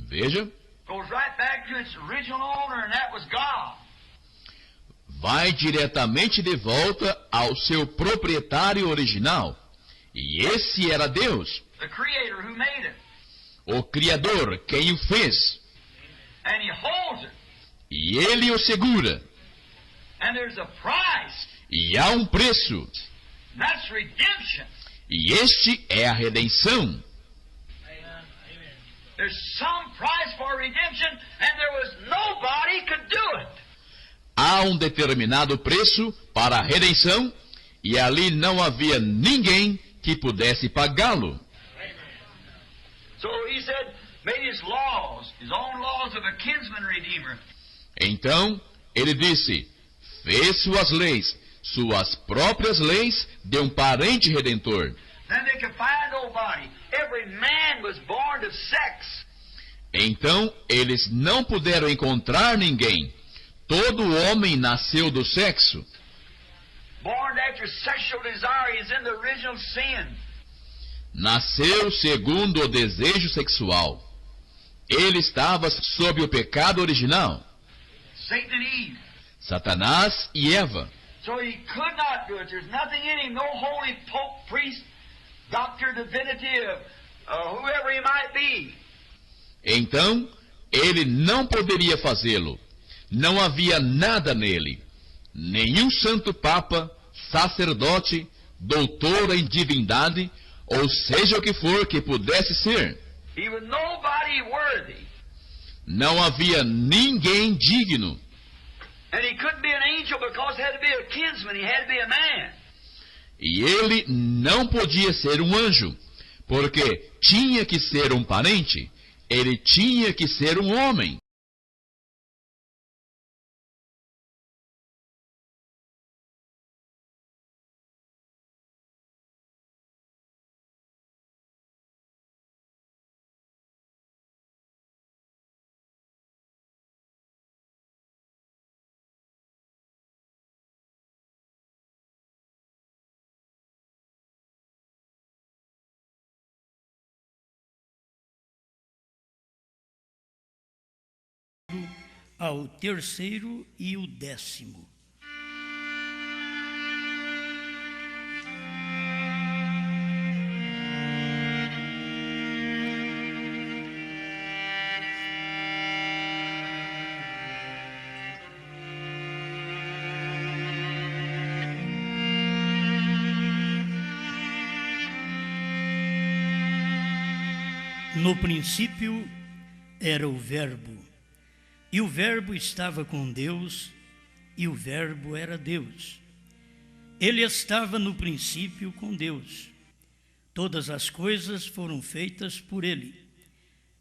Veja, goes right back to its original owner, and that was God. vai diretamente de volta ao seu proprietário original. E esse era Deus, The Creator who made it. o Criador, quem o fez. And He holds it. E Ele o segura. And there's a price. E há um preço. That's redemption. E este é a redenção. There's some price for redemption, and there was nobody could do it. Há um determinado preço para a redenção, e ali não havia ninguém que pudesse pagá-lo. So He said, made His laws, His own laws of a kinsman redeemer. Então, ele disse, fez suas leis, suas próprias leis de um parente redentor. Then they could find nobody. Every man was born of sex. Então, eles não puderam encontrar ninguém. Todo homem nasceu do sexo. Born after sexual desire, he's in the original sin. Nasceu segundo o desejo sexual. Ele estava sob o pecado original. Satan and Eve. Satanás e Eva. So he could not do it. There's nothing in him, no holy pope, priest, doctor, divinity, whoever he might be. Então, ele não poderia fazê-lo. Não havia nada nele. Nenhum santo papa, sacerdote, doutor em divindade, ou seja o que for que pudesse ser. He was nobody worthy. Não havia ninguém digno. And he couldn't be an angel because he had to be a kinsman. He had to be a man. E ele não podia ser um anjo, porque tinha que ser um parente. Ele tinha que ser um homem. Ao terceiro e o 10º. No princípio era o Verbo. E o Verbo estava com Deus, e o Verbo era Deus. Ele estava no princípio com Deus. Todas as coisas foram feitas por ele,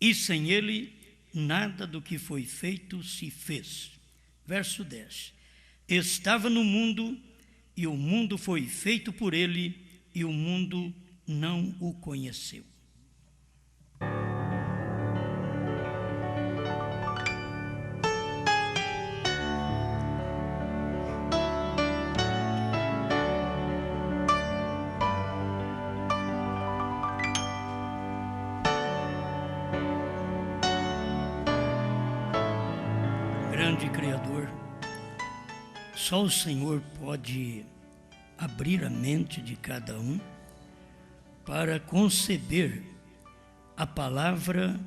e sem ele, nada do que foi feito se fez. Verso 10. Estava no mundo, e o mundo foi feito por ele, e o mundo não o conheceu. Grande Criador, só o Senhor pode abrir a mente de cada um para conceber a palavra,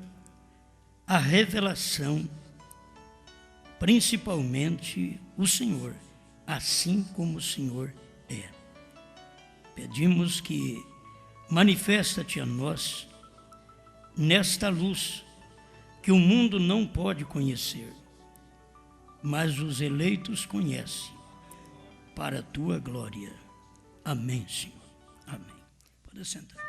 a revelação, principalmente o Senhor, assim como o Senhor é. Pedimos que manifesta-te a nós nesta luz que o mundo não pode conhecer, mas os eleitos conhecem, para a tua glória. Amém, Senhor. Amém. Pode sentar.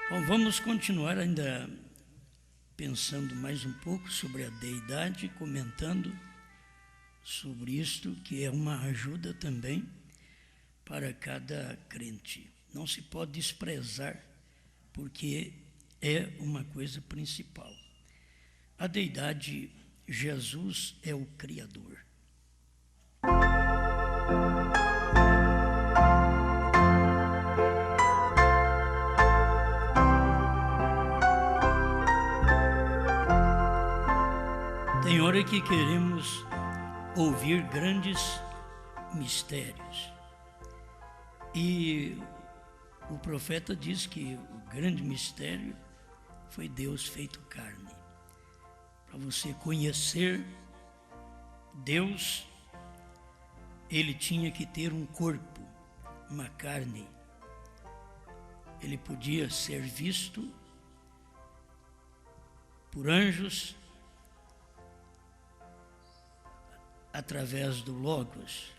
Bom, vamos continuar ainda pensando mais um pouco sobre a deidade, comentando sobre isto, que é uma ajuda também para cada crente. Não se pode desprezar, porque é uma coisa principal. A deidade, Jesus é o Criador. Tem hora que queremos ouvir grandes mistérios. E o profeta diz que o grande mistério foi Deus feito carne. Para você conhecer Deus, ele tinha que ter um corpo, uma carne. Ele podia ser visto por anjos através do Logos,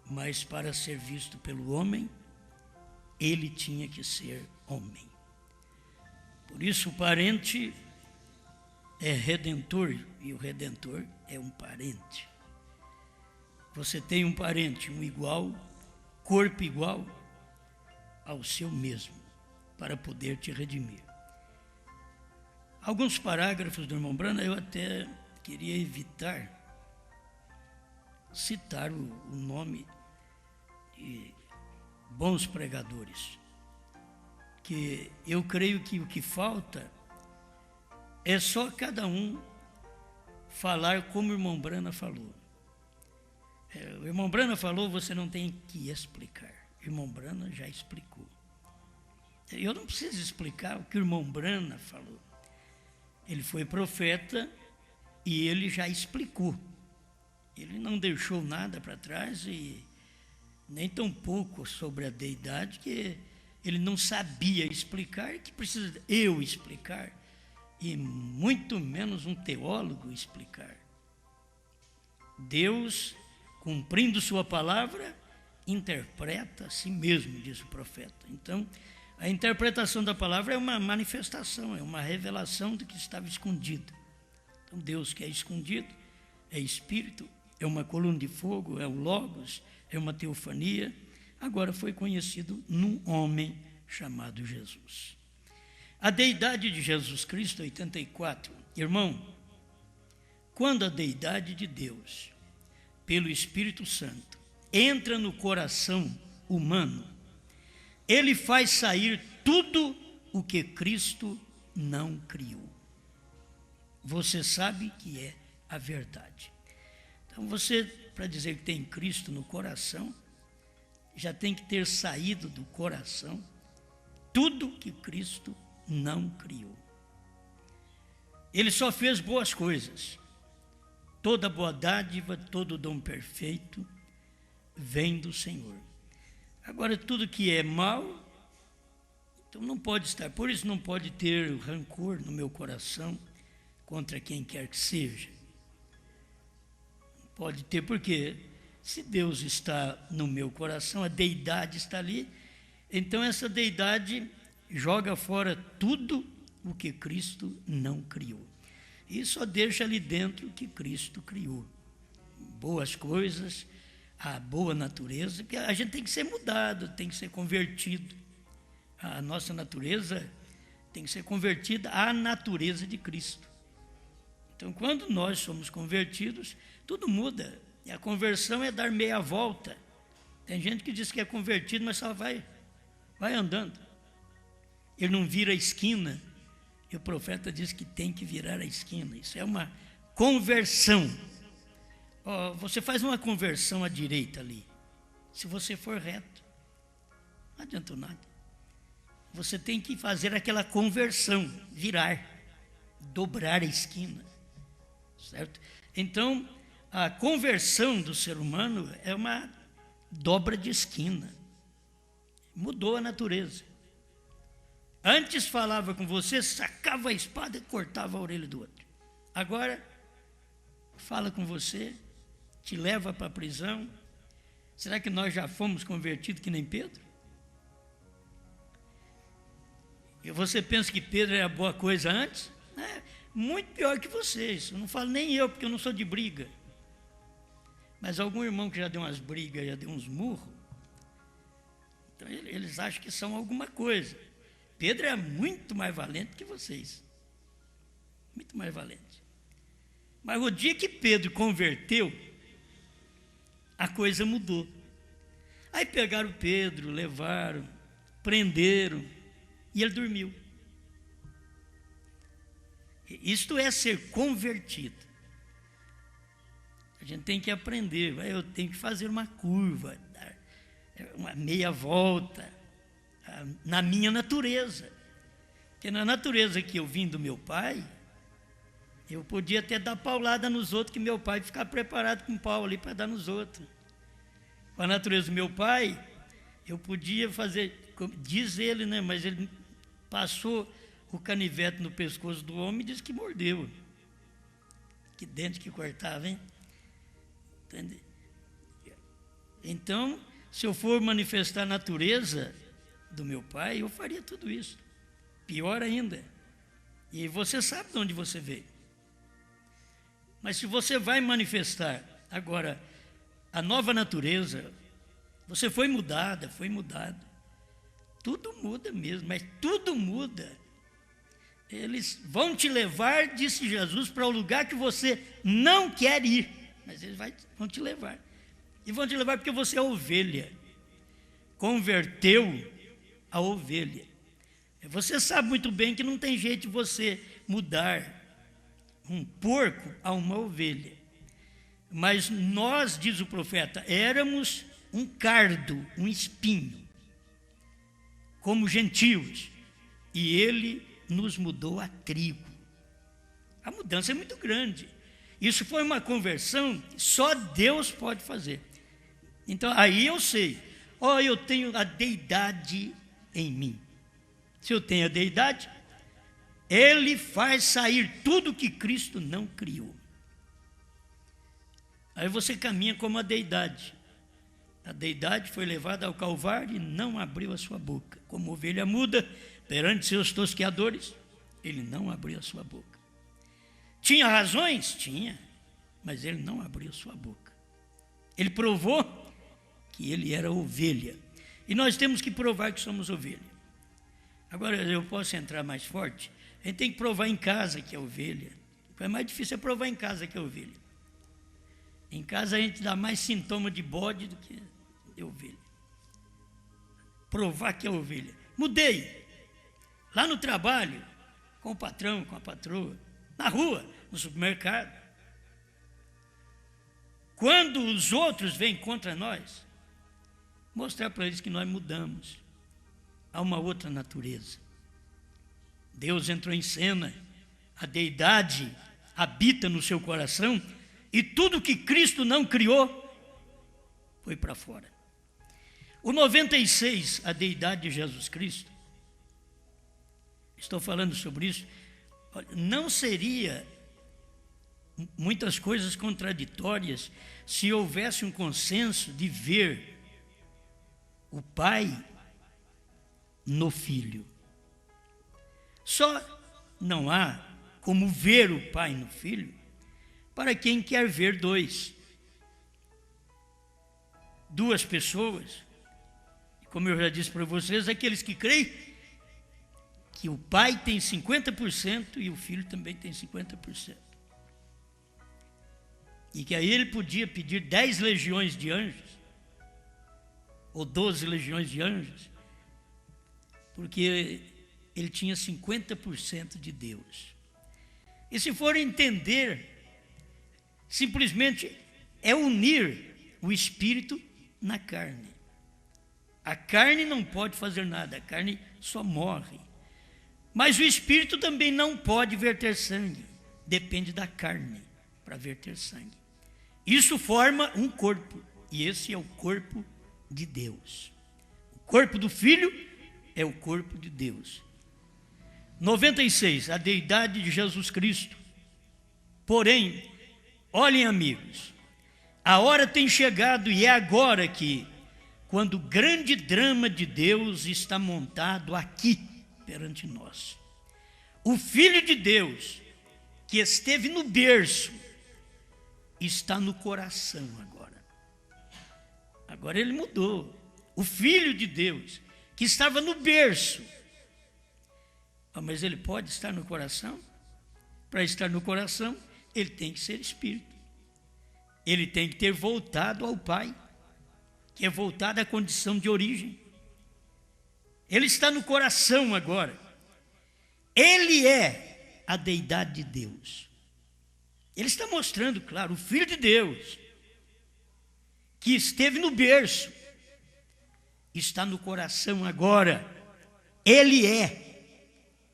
mas para ser visto pelo homem, ele tinha que ser homem. Por isso o parente é redentor, e o redentor é um parente. Você tem um parente, um igual, corpo igual ao seu mesmo, para poder te redimir. Alguns parágrafos do irmão Brana eu até queria evitar citar o nome de bons pregadores, que eu creio que o que falta é só cada um falar como o irmão Brana falou. O irmão Brana falou, você não tem que explicar. O irmão Brana já explicou. Eu não preciso explicar o que o irmão Brana falou. Ele foi profeta e ele já explicou. Ele não deixou nada para trás e nem tão pouco sobre a deidade que ele não sabia explicar, que precisa eu explicar, e muito menos um teólogo explicar. Deus, cumprindo sua palavra, interpreta a si mesmo, diz o profeta. Então, a interpretação da palavra é uma manifestação, é uma revelação do que estava escondido. Então, Deus que é escondido, é Espírito, é uma coluna de fogo, é o Logos, é uma teofania, agora foi conhecido num homem chamado Jesus. A deidade de Jesus Cristo, 84. Irmão, quando a deidade de Deus, pelo Espírito Santo, entra no coração humano, ele faz sair tudo o que Cristo não criou. Você sabe que é a verdade. Então você, para dizer que tem Cristo no coração, já tem que ter saído do coração tudo que Cristo não criou. Ele só fez boas coisas. Toda boa dádiva, todo dom perfeito vem do Senhor. Agora, tudo que é mal, então não pode estar. Por isso não pode ter rancor no meu coração contra quem quer que seja. Pode ter, porque se Deus está no meu coração, a deidade está ali, então essa deidade joga fora tudo o que Cristo não criou. E só deixa ali dentro o que Cristo criou. Boas coisas, a boa natureza, porque a gente tem que ser mudado, tem que ser convertido. A nossa natureza tem que ser convertida à natureza de Cristo. Então, quando nós somos convertidos, tudo muda. E a conversão é dar meia volta. Tem gente que diz que é convertido, mas só vai andando. Ele não vira a esquina. E o profeta diz que tem que virar a esquina. Isso é uma conversão. Você faz uma conversão à direita ali. Se você for reto, não adianta nada. Você tem que fazer aquela conversão, virar, dobrar a esquina. Certo? Então, a conversão do ser humano é uma dobra de esquina. Mudou a natureza. Antes falava com você, sacava a espada e cortava a orelha do outro. Agora, fala com você, te leva para a prisão. Será que nós já fomos convertidos que nem Pedro? E você pensa que Pedro era boa coisa antes? Muito pior que vocês. Eu não falo nem eu, porque eu não sou de briga. Mas algum irmão que já deu umas brigas, já deu uns murros, então eles acham que são alguma coisa. Pedro é muito mais valente que vocês. Muito mais valente. Mas o dia que Pedro converteu, a coisa mudou. Aí pegaram Pedro, levaram, prenderam, e ele dormiu. Isto é ser convertido. A gente tem que aprender, eu tenho que fazer uma curva, dar uma meia volta, na minha natureza. Porque na natureza que eu vim do meu pai, eu podia até dar paulada nos outros, que meu pai ficava preparado com pau ali para dar nos outros. Com a natureza do meu pai, eu podia fazer, diz ele, né, mas ele passou o canivete no pescoço do homem e disse que mordeu. Que dente que cortava, hein? Entende? Então, se eu for manifestar a natureza do meu pai, eu faria tudo isso. Pior ainda. E você sabe de onde você veio. Mas se você vai manifestar agora a nova natureza, você foi mudada, foi mudado. Tudo muda mesmo, mas tudo muda. Eles vão te levar, disse Jesus, para o lugar que você não quer ir. Mas eles vão te levar. E vão te levar porque você é ovelha. Converteu a ovelha. Você sabe muito bem que não tem jeito de você mudar um porco a uma ovelha. Mas nós, diz o profeta, éramos um cardo, um espinho, como gentios. E ele nos mudou a trigo. A mudança é muito grande. Isso foi uma conversão que só Deus pode fazer. Então, aí eu sei, eu tenho a deidade em mim. Se eu tenho a deidade, Ele faz sair tudo que Cristo não criou. Aí você caminha como a deidade. A deidade foi levada ao Calvário e não abriu a sua boca. Como ovelha muda perante seus tosqueadores, ele não abriu a sua boca. Tinha razões? Tinha, mas ele não abriu a sua boca. Ele provou que ele era ovelha. E nós temos que provar que somos ovelha. Agora, eu posso entrar mais forte? A gente tem que provar em casa que é ovelha. O que é mais difícil é provar em casa que é ovelha. Em casa a gente dá mais sintoma de bode do que de ovelha. Provar que é ovelha. Mudei. Lá no trabalho, com o patrão, com a patroa, na rua, no supermercado. Quando os outros vêm contra nós, mostrar para eles que nós mudamos. Há uma outra natureza. Deus entrou em cena, a deidade habita no seu coração e tudo que Cristo não criou foi para fora. O 96, a deidade de Jesus Cristo, estou falando sobre isso, não seria muitas coisas contraditórias se houvesse um consenso de ver o Pai no Filho. Só não há como ver o Pai no Filho para quem quer ver duas pessoas. Como eu já disse para vocês, aqueles que creem que o Pai tem 50% e o Filho também tem 50%. E que aí ele podia pedir 10 legiões de anjos, ou 12 legiões de anjos, porque ele tinha 50% de Deus. E se for entender, simplesmente é unir o Espírito na carne. A carne não pode fazer nada, a carne só morre. Mas o Espírito também não pode verter sangue, depende da carne para verter sangue. Isso forma um corpo, e esse é o corpo de Deus. O corpo do Filho é o corpo de Deus. 96, a deidade de Jesus Cristo. Porém, olhem, amigos, a hora tem chegado e é agora que, quando o grande drama de Deus está montado aqui perante nós. O Filho de Deus, que esteve no berço, está no coração agora. Agora ele mudou. O Filho de Deus, que estava no berço. Mas ele pode estar no coração? Para estar no coração, ele tem que ser espírito. Ele tem que ter voltado ao Pai, que é voltado à condição de origem. Ele está no coração agora. Ele é a deidade de Deus. Ele está mostrando, claro, o Filho de Deus, que esteve no berço, está no coração agora. Ele é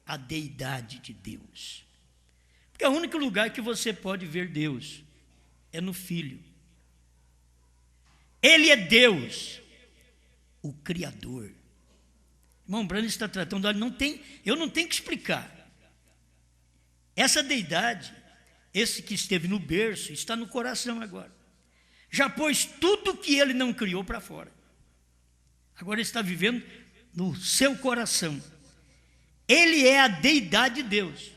a deidade de Deus. Porque é o único lugar que você pode ver Deus é no Filho. Ele é Deus, o Criador. Irmão Branham está tratando, eu não tenho que explicar. Essa deidade, esse que esteve no berço, está no coração agora. Já pôs tudo que ele não criou para fora. Agora ele está vivendo no seu coração. Ele é a deidade de Deus.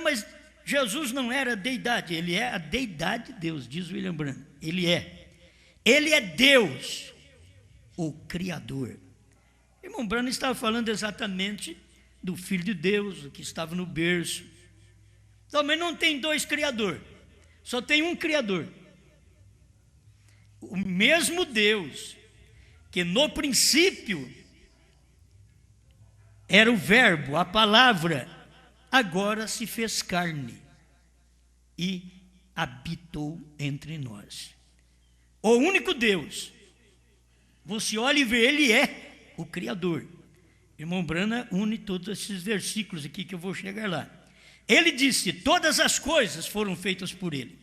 Mas Jesus não era a deidade, ele é a deidade de Deus, diz William Branham. Ele é Deus, o Criador. Irmão Branham estava falando exatamente do Filho de Deus, o que estava no berço. Também não tem dois criadores, só tem um Criador. O mesmo Deus que no princípio era o Verbo, a palavra, agora se fez carne e habitou entre nós. O único Deus, você olha e vê, ele é o Criador. Irmão Branham une todos esses versículos aqui que eu vou chegar lá. Ele disse, todas as coisas foram feitas por ele.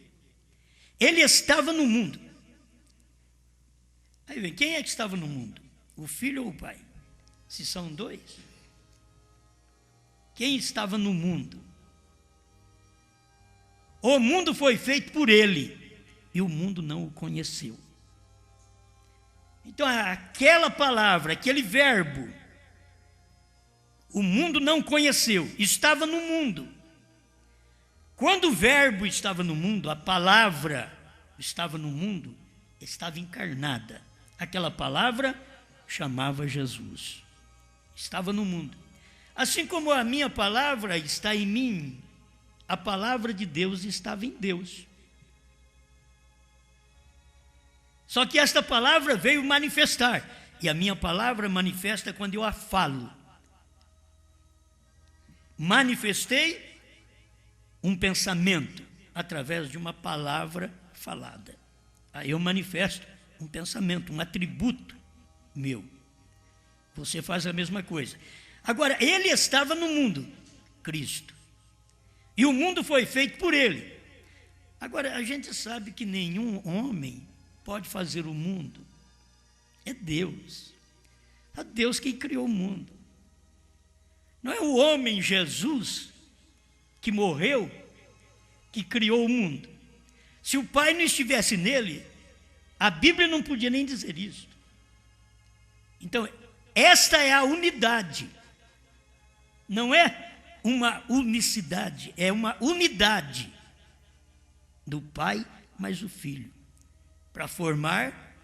Ele estava no mundo. Aí vem, quem é que estava no mundo? O Filho ou o Pai? Se são dois. Quem estava no mundo? O mundo foi feito por ele e o mundo não o conheceu. Então aquela palavra, aquele verbo, o mundo não conheceu, estava no mundo. Quando o verbo estava no mundo, a palavra estava no mundo, estava encarnada. Aquela palavra chamava Jesus. Estava no mundo. Assim como a minha palavra está em mim, a palavra de Deus estava em Deus. Só que esta palavra veio manifestar, e a minha palavra manifesta quando eu a falo. Manifestei um pensamento através de uma palavra falada. Aí eu manifesto um pensamento, um atributo meu. Você faz a mesma coisa. Agora, ele estava no mundo, Cristo. E o mundo foi feito por ele. Agora, a gente sabe que nenhum homem pode fazer o mundo. É Deus. É Deus quem criou o mundo. Não é o homem Jesus que morreu, que criou o mundo. Se o Pai não estivesse nele, a Bíblia não podia nem dizer isso. Então, esta é a unidade. Não é uma unicidade, é uma unidade do Pai mais o Filho, para formar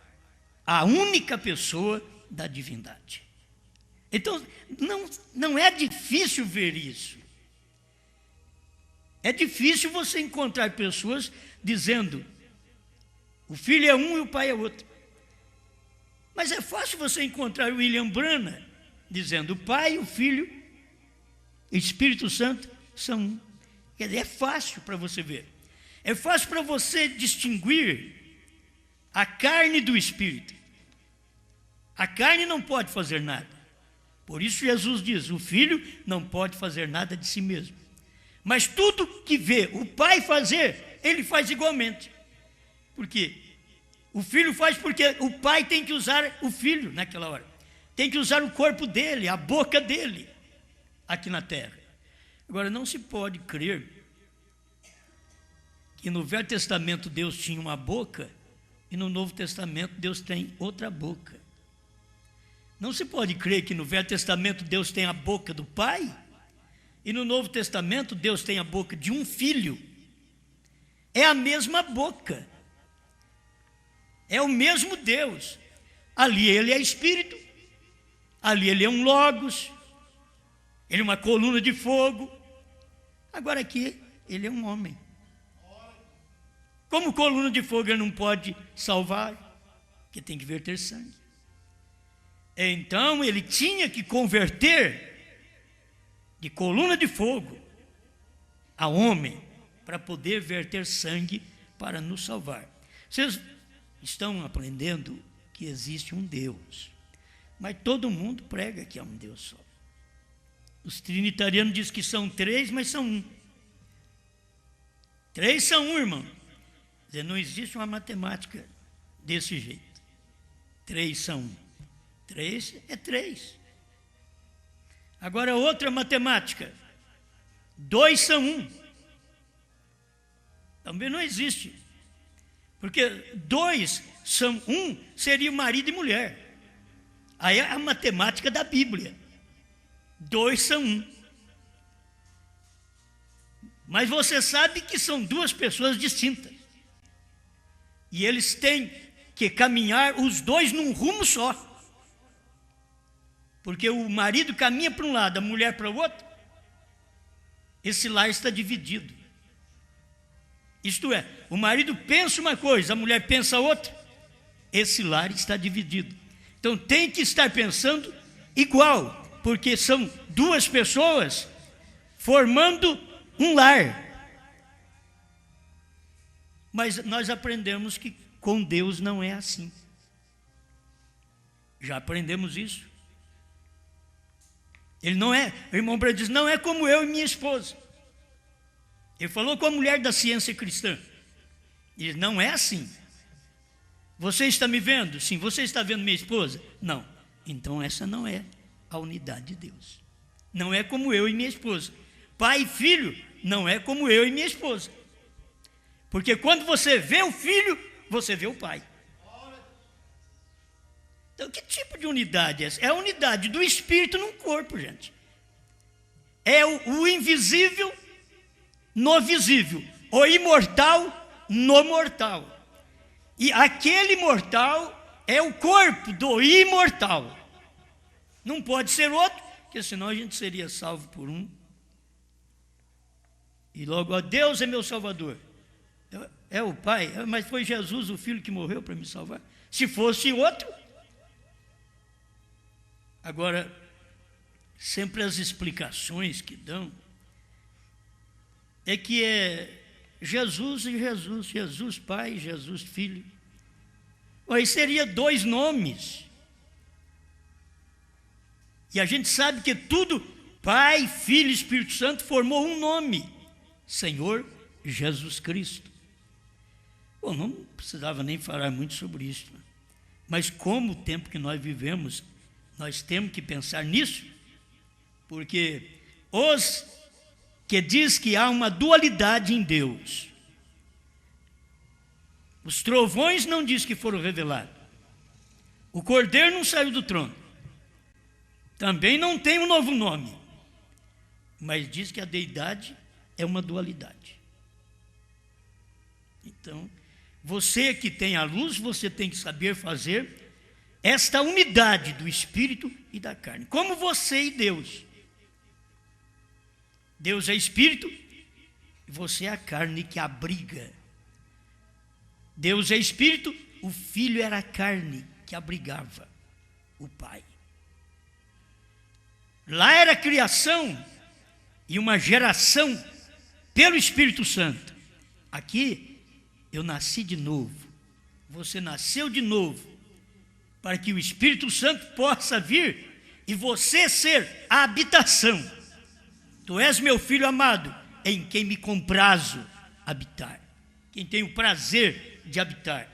a única pessoa da divindade. Então, não é difícil ver isso. É difícil você encontrar pessoas dizendo, o Filho é um e o Pai é outro. Mas é fácil você encontrar o William Branham dizendo, o Pai, o Filho e o Espírito Santo são um. Quer dizer, é fácil para você ver. É fácil para você distinguir a carne do Espírito. A carne não pode fazer nada. Por isso Jesus diz, o Filho não pode fazer nada de si mesmo. Mas tudo que vê o Pai fazer, ele faz igualmente. Por quê? O Filho faz porque o Pai tem que usar o Filho naquela hora. Tem que usar o corpo dele, a boca dele, aqui na terra. Agora, não se pode crer que no Velho Testamento Deus tinha uma boca e no Novo Testamento Deus tem outra boca. Não se pode crer que no Velho Testamento Deus tem a boca do Pai e no Novo Testamento Deus tem a boca de um filho. É a mesma boca. É o mesmo Deus. Ali ele é espírito, ali ele é um logos, ele é uma coluna de fogo. Agora aqui ele é um homem. Como coluna de fogo ele não pode salvar, porque tem que verter sangue. Então ele tinha que converter de coluna de fogo a homem, para poder verter sangue para nos salvar. Vocês estão aprendendo que existe um Deus, mas todo mundo prega que há um Deus só. Os trinitarianos dizem que são três, mas são um. Três são um, irmão. Quer dizer, não existe uma matemática desse jeito. Três são um. Três é três. Agora outra matemática. Dois são um. Também não existe. Porque dois são um, seria marido e mulher. Aí é a matemática da Bíblia. Dois são um. Mas você sabe que são duas pessoas distintas. E eles têm que caminhar os dois num rumo só. Porque o marido caminha para um lado, a mulher para o outro. Esse lar está dividido. Isto é, o marido pensa uma coisa, a mulher pensa outra. Esse lar está dividido. Então tem que estar pensando igual, porque são duas pessoas formando um lar. Mas nós aprendemos que com Deus não é assim. Já aprendemos isso. Ele não é, o irmão Branco diz, não é como eu e minha esposa. Ele falou com a mulher da ciência cristã. Ele não é assim. Você está me vendo? Sim. Você está vendo minha esposa? Não. Então essa não é a unidade de Deus. Não é como eu e minha esposa. Pai e filho não é como eu e minha esposa. Porque quando você vê o filho, você vê o pai. Então, que tipo de unidade é essa? É a unidade do Espírito num corpo, gente. É o invisível no visível. O imortal no mortal. E aquele mortal é o corpo do imortal. Não pode ser outro, porque senão a gente seria salvo por um. E logo, ó, Deus é meu Salvador. É o Pai, mas foi Jesus, o Filho, que morreu para me salvar. Se fosse outro... Agora, sempre as explicações que dão é que é Jesus e Jesus, Jesus Pai, Jesus Filho. Aí seria dois nomes. E a gente sabe que tudo, Pai, Filho e Espírito Santo, formou um nome, Senhor Jesus Cristo. Bom, não precisava nem falar muito sobre isso, mas como o tempo que nós vivemos, nós temos que pensar nisso, porque os que diz que há uma dualidade em Deus, os trovões não diz que foram revelados, o Cordeiro não saiu do trono, também não tem um novo nome, mas diz que a deidade é uma dualidade. Então, você que tem a luz, você tem que saber fazer esta unidade do Espírito e da carne, como você e Deus. Deus é Espírito e você é a carne que abriga. Deus é Espírito, o Filho era a carne que abrigava o Pai. Lá era a criação e uma geração pelo Espírito Santo. Aqui eu nasci de novo, você nasceu de novo, para que o Espírito Santo possa vir e você ser a habitação. Tu és meu filho amado, em quem me comprazo habitar. Quem tem o prazer de habitar.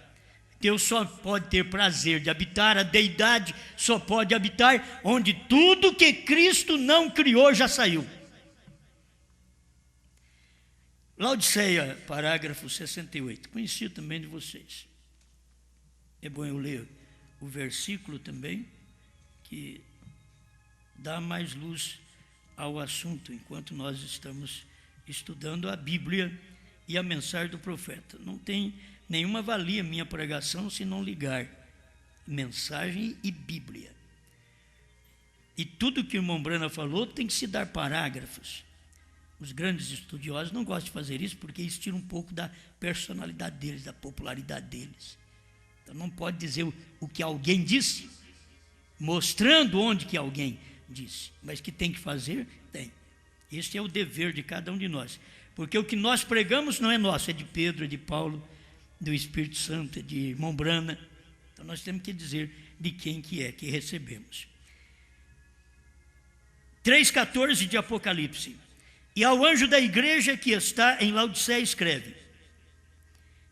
Deus só pode ter prazer de habitar, a deidade só pode habitar onde tudo que Cristo não criou já saiu. Laodiceia, parágrafo 68, conhecido também de vocês. É bom eu ler o versículo também, que dá mais luz ao assunto, enquanto nós estamos estudando a Bíblia e a mensagem do profeta. Não tem nenhuma valia minha pregação se não ligar mensagem e Bíblia. E tudo que o irmão Brana falou tem que se dar parágrafos. Os grandes estudiosos não gostam de fazer isso porque isso tira um pouco da personalidade deles, da popularidade deles. Então não pode dizer o que alguém disse, mostrando onde que alguém disse, mas que tem que fazer, tem. Este é o dever de cada um de nós, porque o que nós pregamos não é nosso, é de Pedro, é de Paulo, do Espírito Santo, é de irmão Brana. Então nós temos que dizer de quem que é que recebemos. 3,14 de Apocalipse. E ao anjo da igreja que está em Laodiceia escreve: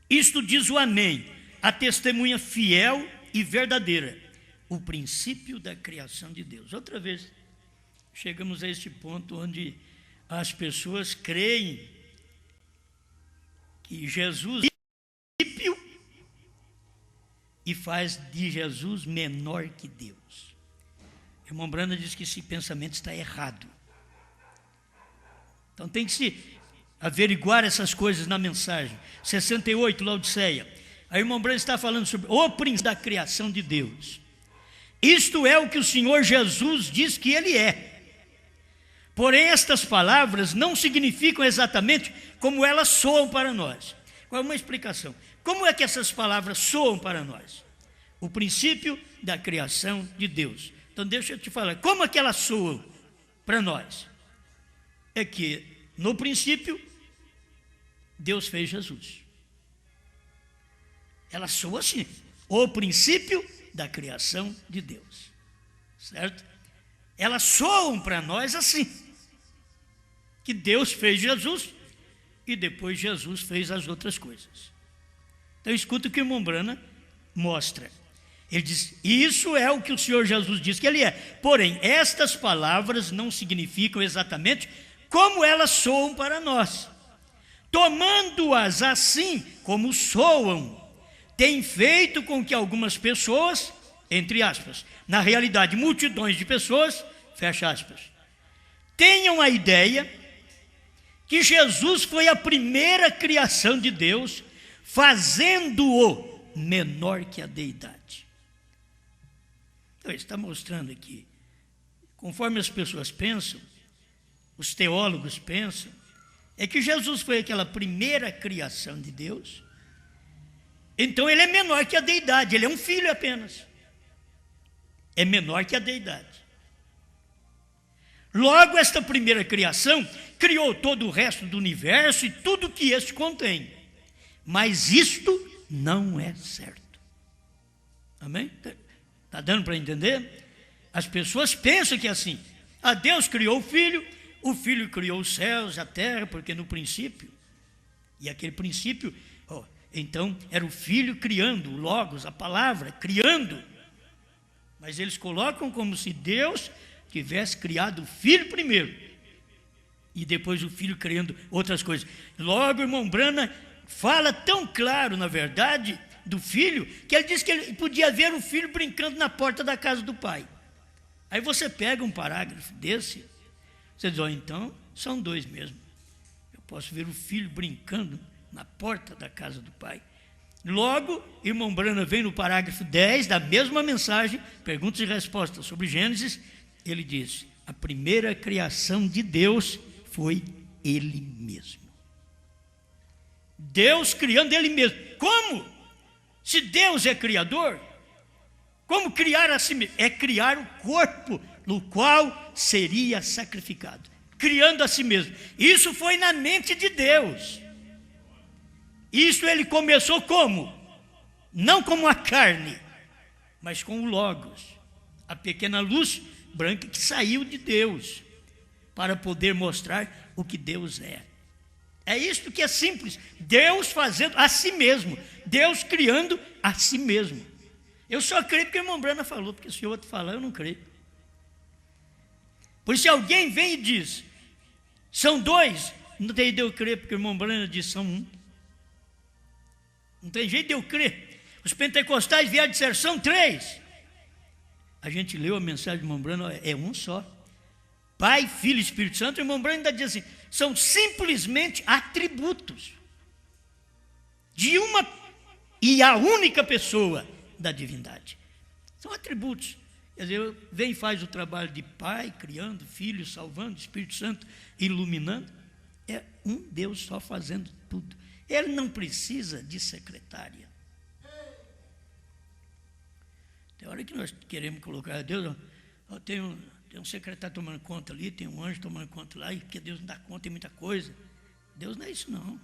isto diz o Amém, a testemunha fiel e verdadeira, o princípio da criação de Deus. Outra vez, chegamos a este ponto onde as pessoas creem que Jesus é o princípio e faz de Jesus menor que Deus. O irmão Brana diz que esse pensamento está errado. Então tem que se averiguar essas coisas na mensagem. 68, Laodiceia. A irmã Brana está falando sobre o princípio da criação de Deus. Isto é o que o Senhor Jesus diz que Ele é. Porém, estas palavras não significam exatamente como elas soam para nós. Qual é uma explicação? Como é que essas palavras soam para nós? O princípio da criação de Deus. Então deixa eu te falar, como é que elas soam para nós? É que, no princípio, Deus fez Jesus. Ela soa assim, o princípio da criação de Deus, certo? Elas soam para nós assim, que Deus fez Jesus e depois Jesus fez as outras coisas. Então escuta o que o irmão Brana mostra. Ele diz, isso é o que o Senhor Jesus diz que Ele é. Porém, estas palavras não significam exatamente como elas soam para nós. Tomando-as assim como soam, tem feito com que algumas pessoas, entre aspas, na realidade multidões de pessoas, fecha aspas, tenham a ideia que Jesus foi a primeira criação de Deus, fazendo-o menor que a deidade. Então ele está mostrando aqui, conforme as pessoas pensam, os teólogos pensam, é que Jesus foi aquela primeira criação de Deus, então ele é menor que a deidade, ele é um filho apenas, é menor que a deidade. Logo, esta primeira criação criou todo o resto do universo e tudo que este contém, mas isto não é certo. Amém? Está dando para entender? As pessoas pensam que é assim, Deus criou o Filho criou os céus, a terra, porque no princípio, e aquele princípio, então era o Filho criando, o Logos, a palavra, criando, mas eles colocam como se Deus tivesse criado o Filho primeiro, e depois o Filho criando outras coisas. Logo, o irmão Brana fala tão claro, na verdade, do Filho, que ele diz que ele podia ver o Filho brincando na porta da casa do Pai. Aí você pega um parágrafo desse, você diz, então são dois mesmo. Eu posso ver o Filho brincando na porta da casa do Pai. Logo, irmão Brana vem no parágrafo 10 da mesma mensagem, perguntas e respostas sobre Gênesis, ele diz, a primeira criação de Deus foi Ele mesmo. Deus criando Ele mesmo. Como? Se Deus é criador, como criar a si mesmo? É criar o corpo no qual seria sacrificado, criando a si mesmo. Isso foi na mente de Deus. Isso ele começou como? Não como a carne, mas com o Logos, a pequena luz branca que saiu de Deus, para poder mostrar o que Deus é. É isto que é simples, Deus fazendo a si mesmo, Deus criando a si mesmo. Eu só creio porque o irmão Brana falou, porque se o outro falar eu não creio. Por isso, se alguém vem e diz, são dois, não tem jeito de eu crer, porque o irmão Brana diz, são um. Não tem jeito de eu crer. Os pentecostais vieram dizer, são três. A gente leu a mensagem do irmão Brana, é um só. Pai, Filho e Espírito Santo. O irmão Brana ainda diz assim, são simplesmente atributos de uma e a única pessoa da divindade. São atributos. Quer dizer, vem e faz o trabalho de pai, criando, filho, salvando, Espírito Santo, iluminando. É um Deus só fazendo tudo. Ele não precisa de secretária. Tem hora que nós queremos colocar Deus, ó, tem um secretário tomando conta ali, tem um anjo tomando conta lá, e porque Deus não dá conta, tem muita coisa. Deus não é isso, não.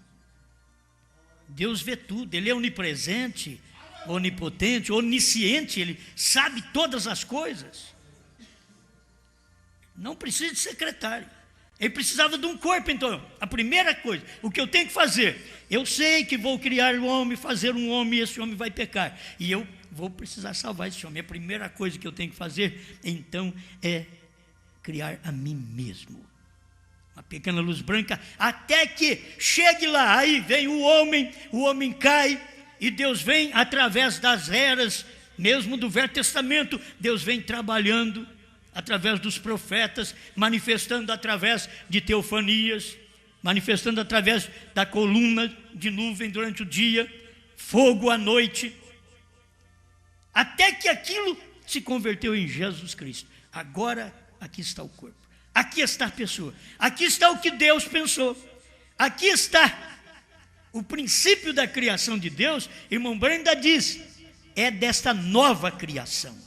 Deus vê tudo, Ele é onipresente, onipotente, onisciente, Ele sabe todas as coisas. Não precisa de secretário. Ele precisava de um corpo, então. A primeira coisa, o que eu tenho que fazer? Eu sei que vou criar um homem, fazer um homem, e esse homem vai pecar. E eu vou precisar salvar esse homem. A primeira coisa que eu tenho que fazer, então, é criar a mim mesmo. Uma pequena luz branca, até que chegue lá. Aí vem o homem cai, e Deus vem através das eras, mesmo do Velho Testamento, Deus vem trabalhando através dos profetas, manifestando através de teofanias, manifestando através da coluna de nuvem durante o dia, fogo à noite, até que aquilo se converteu em Jesus Cristo. Agora, aqui está o corpo, aqui está a pessoa, aqui está o que Deus pensou, aqui está o princípio da criação de Deus. Irmão Brenda diz, é desta nova criação.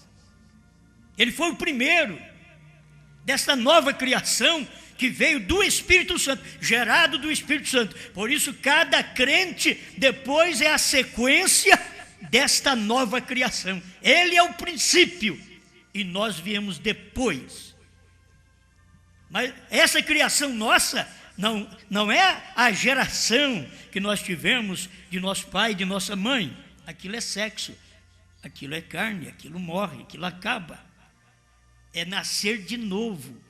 Ele foi o primeiro desta nova criação que veio do Espírito Santo, gerado do Espírito Santo. Por isso, cada crente depois é a sequência desta nova criação. Ele é o princípio e nós viemos depois. Mas essa criação nossa não é a geração que nós tivemos de nosso pai e de nossa mãe. Aquilo é sexo, aquilo é carne, aquilo morre, aquilo acaba. É nascer de novo.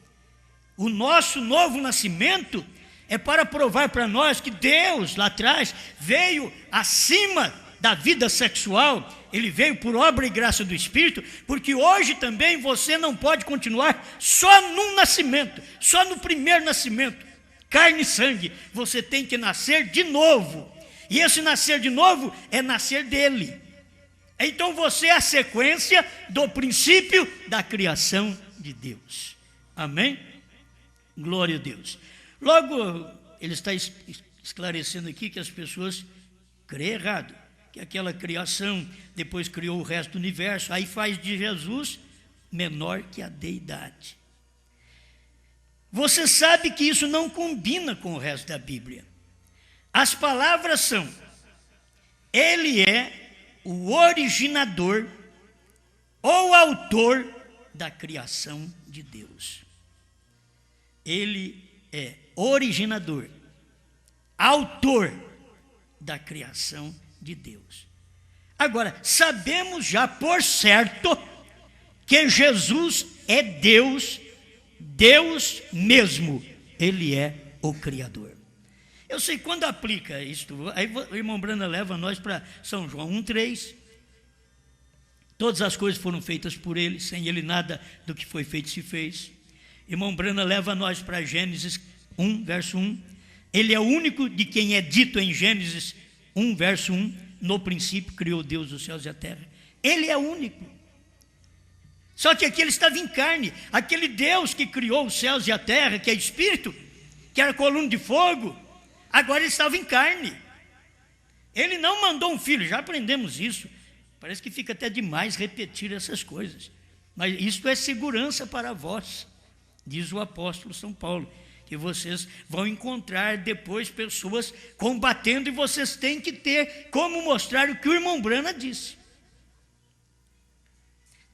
O nosso novo nascimento é para provar para nós que Deus, lá atrás, veio acima da vida sexual. Ele veio por obra e graça do Espírito, porque hoje também você não pode continuar só num nascimento, só no primeiro nascimento, carne e sangue. Você tem que nascer de novo. E esse nascer de novo é nascer dele. Então você é a sequência do princípio da criação de Deus. Amém? Glória a Deus. Logo, ele está esclarecendo aqui que as pessoas creem errado, que aquela criação depois criou o resto do universo, aí faz de Jesus menor que a deidade. Você sabe que isso não combina com o resto da Bíblia. As palavras são: Ele é o originador ou autor da criação de Deus. Ele é originador, autor da criação de Deus. Agora, sabemos já por certo que Jesus é Deus, Deus mesmo. Ele é o Criador. Eu sei quando aplica isto, aí o irmão Brana leva nós para São João 1,3. Todas as coisas foram feitas por ele, sem ele nada do que foi feito se fez. Irmão Brana leva nós para Gênesis 1, verso 1. Ele é o único de quem é dito em Gênesis 1, verso 1, no princípio criou Deus os céus e a terra. Ele é o único. Só que aqui ele estava em carne. Aquele Deus que criou os céus e a terra, que é Espírito, que era coluna de fogo, agora ele estava em carne. Ele não mandou um filho, já aprendemos isso. Parece que fica até demais repetir essas coisas. Mas isto é segurança para vós, diz o apóstolo São Paulo, que vocês vão encontrar depois pessoas combatendo e vocês têm que ter como mostrar o que o irmão Brana disse.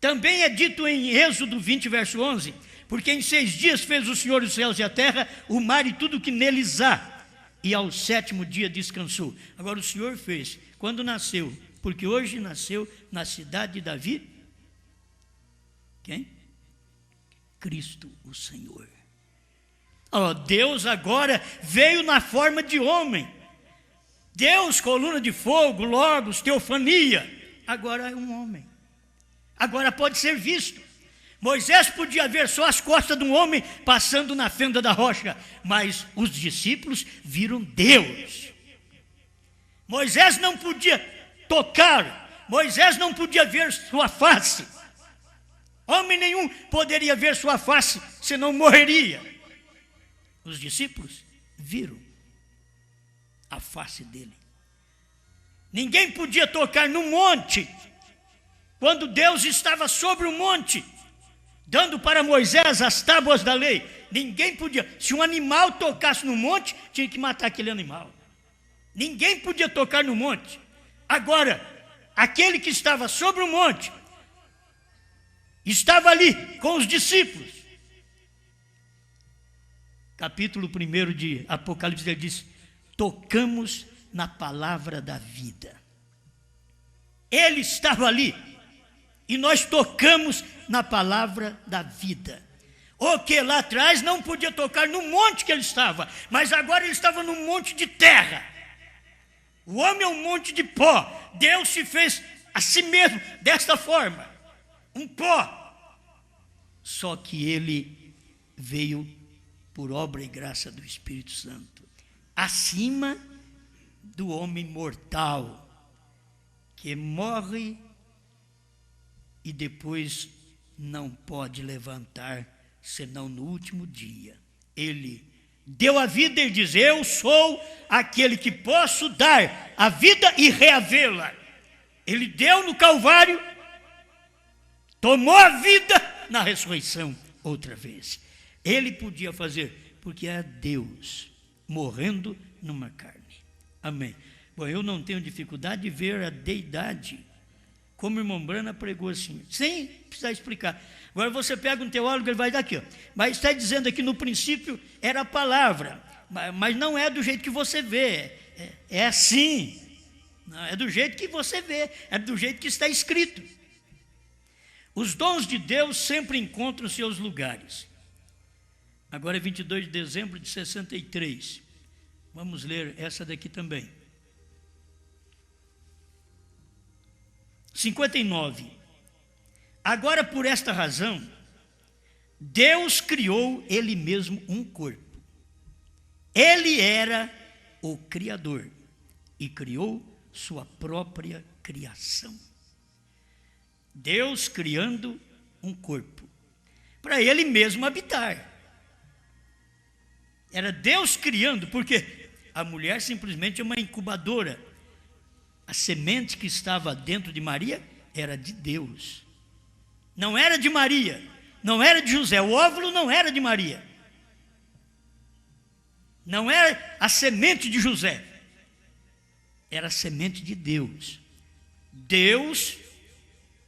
Também é dito em Êxodo 20, verso 11, porque em 6 dias fez o Senhor os céus e a terra, o mar e tudo que neles há, e ao 7º dia descansou. Agora o Senhor fez, quando nasceu, porque hoje nasceu na cidade de Davi, quem? Cristo o Senhor. Oh, Deus agora veio na forma de homem. Deus, coluna de fogo, logos, teofania, agora é um homem. Agora pode ser visto. Moisés podia ver só as costas de um homem passando na fenda da rocha, mas os discípulos viram Deus. Moisés não podia tocar. Moisés não podia ver sua face. Homem nenhum poderia ver sua face, senão morreria. Os discípulos viram a face dele. Ninguém podia tocar no monte, quando Deus estava sobre o monte, dando para Moisés as tábuas da lei. Ninguém podia. Se um animal tocasse no monte, tinha que matar aquele animal. Ninguém podia tocar no monte. Agora, aquele que estava sobre o monte, estava ali com os discípulos. Capítulo 1 de Apocalipse, ele diz: tocamos na palavra da vida. Ele estava ali e nós tocamos na palavra da vida. O que lá atrás não podia tocar no monte que ele estava, mas agora ele estava num monte de terra. O homem é um monte de pó. Deus se fez a si mesmo desta forma, um pó. Só que ele veio por obra e graça do Espírito Santo, acima do homem mortal, que morre e depois não pode levantar, senão no último dia. Ele deu a vida e diz: eu sou aquele que posso dar a vida e reavê-la. Ele deu no Calvário, tomou a vida na ressurreição outra vez. Ele podia fazer, porque é Deus morrendo numa carne. Amém. Bom, eu não tenho dificuldade de ver a deidade, como o irmão Brana pregou assim, sem precisar explicar. Agora você pega um teólogo, ele vai dar aqui, ó, mas está dizendo aqui no princípio era a palavra, mas não é do jeito que você vê, é assim, não, é do jeito que você vê, é do jeito que está escrito. Os dons de Deus sempre encontram seus lugares. Agora é 22 de dezembro de 63. Vamos ler essa daqui também. 59. Agora, por esta razão, Deus criou Ele mesmo um corpo. Ele era o Criador e criou sua própria criação. Deus criando um corpo para Ele mesmo habitar. Era Deus criando, porque a mulher simplesmente é uma incubadora. A semente que estava dentro de Maria era de Deus. Não era de Maria, não era de José. O óvulo não era de Maria. Não era a semente de José. Era a semente de Deus. Deus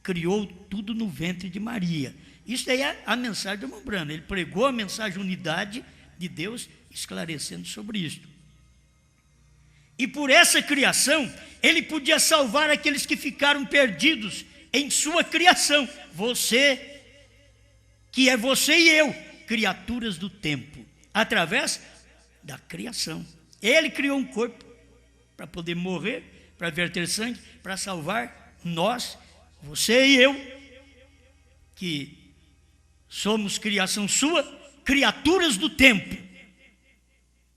criou tudo no ventre de Maria. Isso aí é a mensagem do irmão Brana. Ele pregou a mensagem unidade de Deus, esclarecendo sobre isto. E por essa criação, Ele podia salvar aqueles que ficaram perdidos em sua criação. Você, que é você e eu, criaturas do tempo, através da criação. Ele criou um corpo para poder morrer, para verter sangue, para salvar nós, você e eu, que somos criação sua, criaturas do tempo.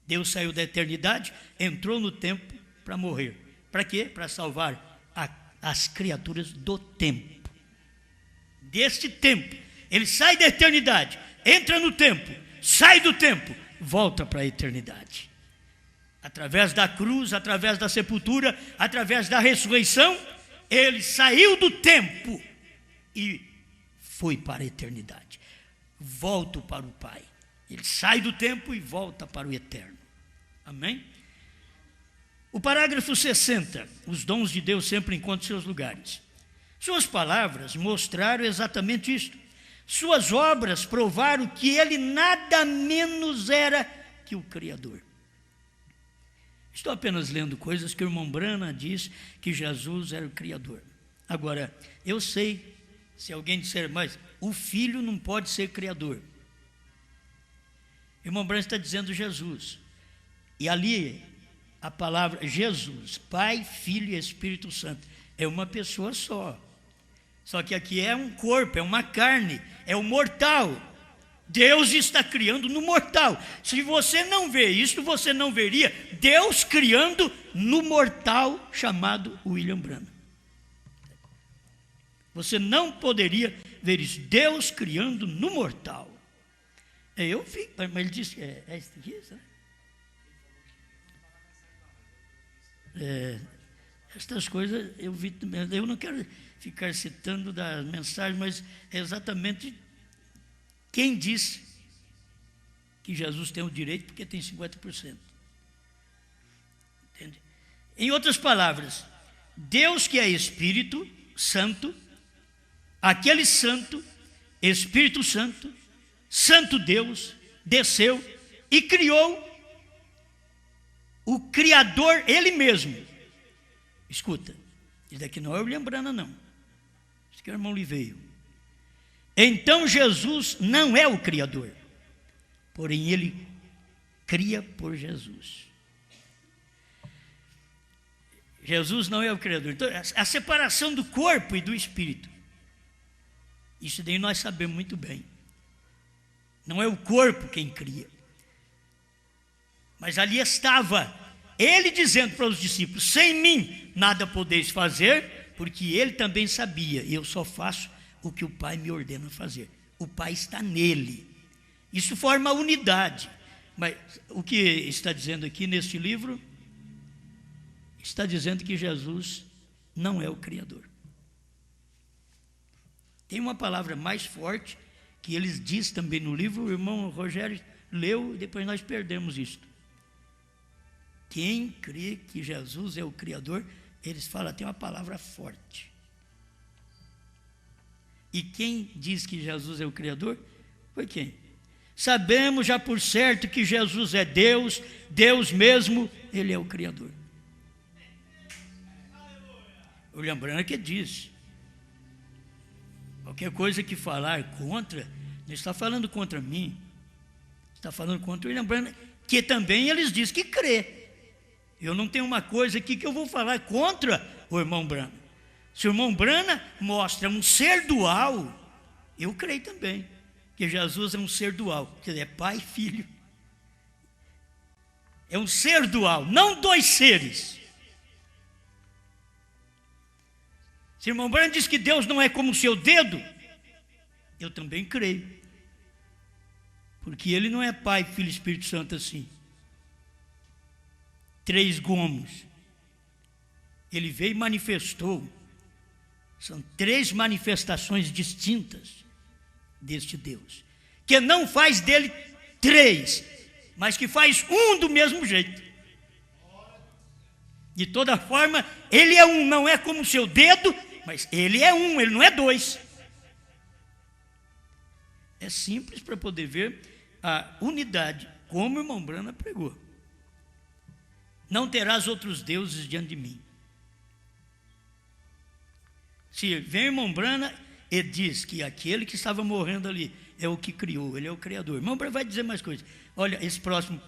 Deus saiu da eternidade, entrou no tempo para morrer. Para quê? Para salvar as criaturas do tempo. Deste tempo. Ele sai da eternidade, entra no tempo, sai do tempo, volta para a eternidade. Através da cruz, através da sepultura, através da ressurreição, ele saiu do tempo e foi para a eternidade. Volta para o Pai. Ele sai do tempo e volta para o eterno. Amém? O parágrafo 60. Os dons de Deus sempre encontram seus lugares. Suas palavras mostraram exatamente isto. Suas obras provaram que ele nada menos era que o Criador. Estou apenas lendo coisas que o irmão Brana diz que Jesus era o Criador. Agora, eu sei, se alguém disser, mas o Filho não pode ser Criador. O irmão Brana está dizendo Jesus. E ali, a palavra Jesus, Pai, Filho e Espírito Santo, é uma pessoa só. Só que aqui é um corpo, é uma carne, é o mortal. Deus está criando no mortal. Se você não vê isso, você não veria Deus criando no mortal chamado William Branham. Você não poderia ver isso. Deus criando no mortal. Eu vi, mas ele disse que é isso aqui, sabe? Estas coisas eu vi também. Eu não quero ficar citando da mensagem, mas é exatamente quem disse que Jesus tem o direito, porque tem 50%. Entende? Em outras palavras, Deus que é Espírito Santo, aquele Santo, Espírito Santo, Santo Deus, desceu e criou o Criador, Ele mesmo. Escuta, isso daqui não é o William Branham, não. Isso que o irmão lhe veio. Então Jesus não é o Criador, porém Ele cria por Jesus. Jesus não é o Criador. Então, a separação do corpo e do espírito, isso daí nós sabemos muito bem. Não é o corpo quem cria. Mas ali estava Ele dizendo para os discípulos: sem mim nada podeis fazer, porque Ele também sabia, eu só faço o que o Pai me ordena fazer. O Pai está nele. Isso forma unidade. Mas o que está dizendo aqui neste livro, está dizendo que Jesus não é o Criador. Tem uma palavra mais forte, que eles dizem também no livro, o irmão Rogério leu e depois nós perdemos isto. Quem crê que Jesus é o Criador, eles falam, tem uma palavra forte. E quem diz que Jesus é o Criador, foi quem? Sabemos já por certo que Jesus é Deus, Deus mesmo, Ele é o Criador. O William Branham que diz, qualquer coisa que falar contra, não está falando contra mim, está falando contra o William Branham, que também eles dizem que crê. Eu não tenho uma coisa aqui que eu vou falar contra o irmão Branham. Se o irmão Branham mostra um ser dual, eu creio também que Jesus é um ser dual, que ele é pai e filho. É um ser dual, não dois seres. Se o irmão Branham diz que Deus não é como o seu dedo, eu também creio. Porque ele não é Pai, Filho e Espírito Santo assim. Três gomos. Ele veio e manifestou. São três manifestações distintas deste Deus. Que não faz dele três, mas que faz um do mesmo jeito. De toda forma, ele é um, não é como o seu dedo, mas ele é um, ele não é dois. É simples para poder ver a unidade, como o irmão Branham pregou. Não terás outros deuses diante de mim. Se vem o irmão Branham e diz que aquele que estava morrendo ali é o que criou, ele é o Criador. O irmão Branham vai dizer mais coisas. Olha, esse próximo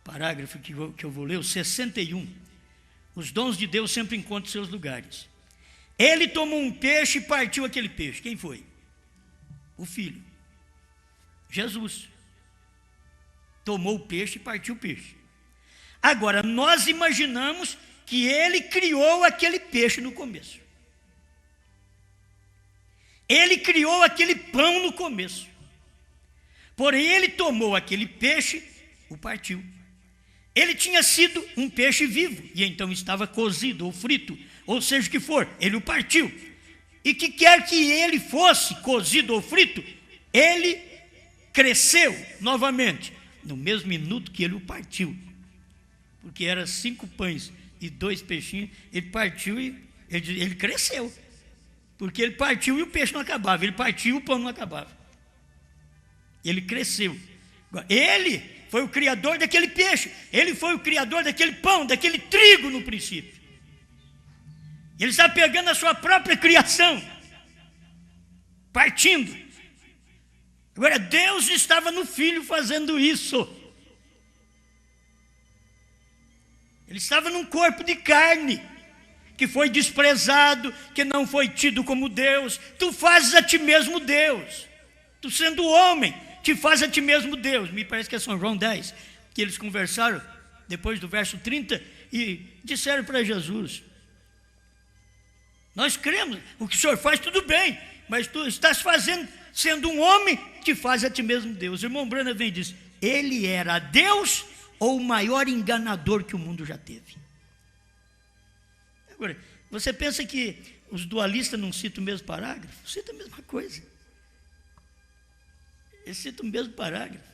parágrafo que eu vou ler, o 61. Os dons de Deus sempre encontram seus lugares. Ele tomou um peixe e partiu aquele peixe. Quem foi? O Filho. Jesus. Tomou o peixe e partiu o peixe. Agora, nós imaginamos que ele criou aquele peixe no começo. Ele criou aquele pão no começo. Porém, ele tomou aquele peixe, o partiu. Ele tinha sido um peixe vivo, e então estava cozido ou frito, ou seja o que for, ele o partiu. E que quer que ele fosse cozido ou frito, ele cresceu novamente, no mesmo minuto que ele o partiu. Porque era 5 pães e 2 peixinhos, ele partiu e ele cresceu. Porque ele partiu e o peixe não acabava, ele partiu e o pão não acabava. Ele cresceu. Ele foi o criador daquele peixe, ele foi o criador daquele pão, daquele trigo no princípio. Ele está pegando a sua própria criação, partindo. Agora, Deus estava no Filho fazendo isso. Ele estava num corpo de carne, que foi desprezado, que não foi tido como Deus. Tu fazes a ti mesmo Deus. Tu sendo homem, te faz a ti mesmo Deus. Me parece que é São João 10, que eles conversaram depois do verso 30 e disseram para Jesus: Nós cremos, o que o Senhor faz tudo bem, mas tu estás fazendo, sendo um homem, te faz a ti mesmo Deus. O irmão Branham vem e diz, ele era Deus ou o maior enganador que o mundo já teve? Agora, você pensa que os dualistas não citam o mesmo parágrafo? Citam a mesma coisa. Eles citam o mesmo parágrafo.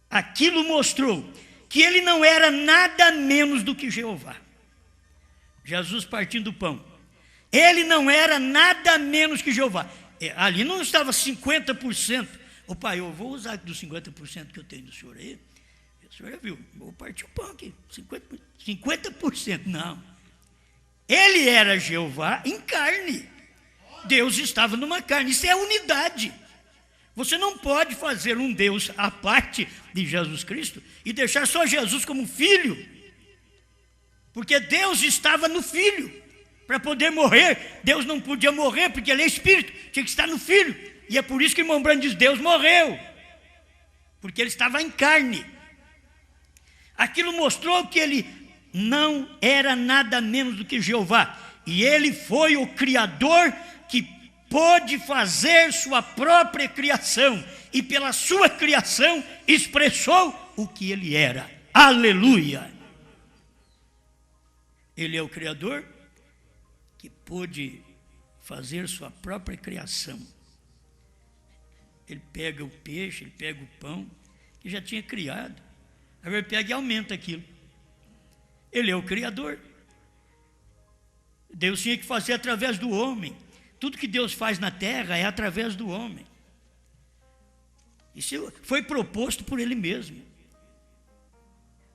Aquilo mostrou que ele não era nada menos do que Jeová. Jesus partindo do pão. Ele não era nada menos que Jeová. Ali não estava 50%. Ô pai, eu vou usar dos 50% que eu tenho do senhor aí. O senhor já viu, vou partir o pão aqui. 50%, não. Ele era Jeová em carne. Deus estava numa carne. Isso é unidade. Você não pode fazer um Deus à parte de Jesus Cristo e deixar só Jesus como filho. Porque Deus estava no Filho. Para poder morrer, Deus não podia morrer, porque ele é Espírito, tinha que estar no Filho. E é por isso que o irmão Branham diz, Deus morreu. Porque ele estava em carne. Aquilo mostrou que ele não era nada menos do que Jeová. E ele foi o Criador que pôde fazer sua própria criação. E pela sua criação expressou o que ele era. Aleluia! Ele é o Criador que pôde fazer sua própria criação. Ele pega o peixe, ele pega o pão, que já tinha criado. Agora ele pega e aumenta aquilo. Ele é o Criador. Deus tinha que fazer através do homem. Tudo que Deus faz na terra é através do homem. Isso foi proposto por ele mesmo.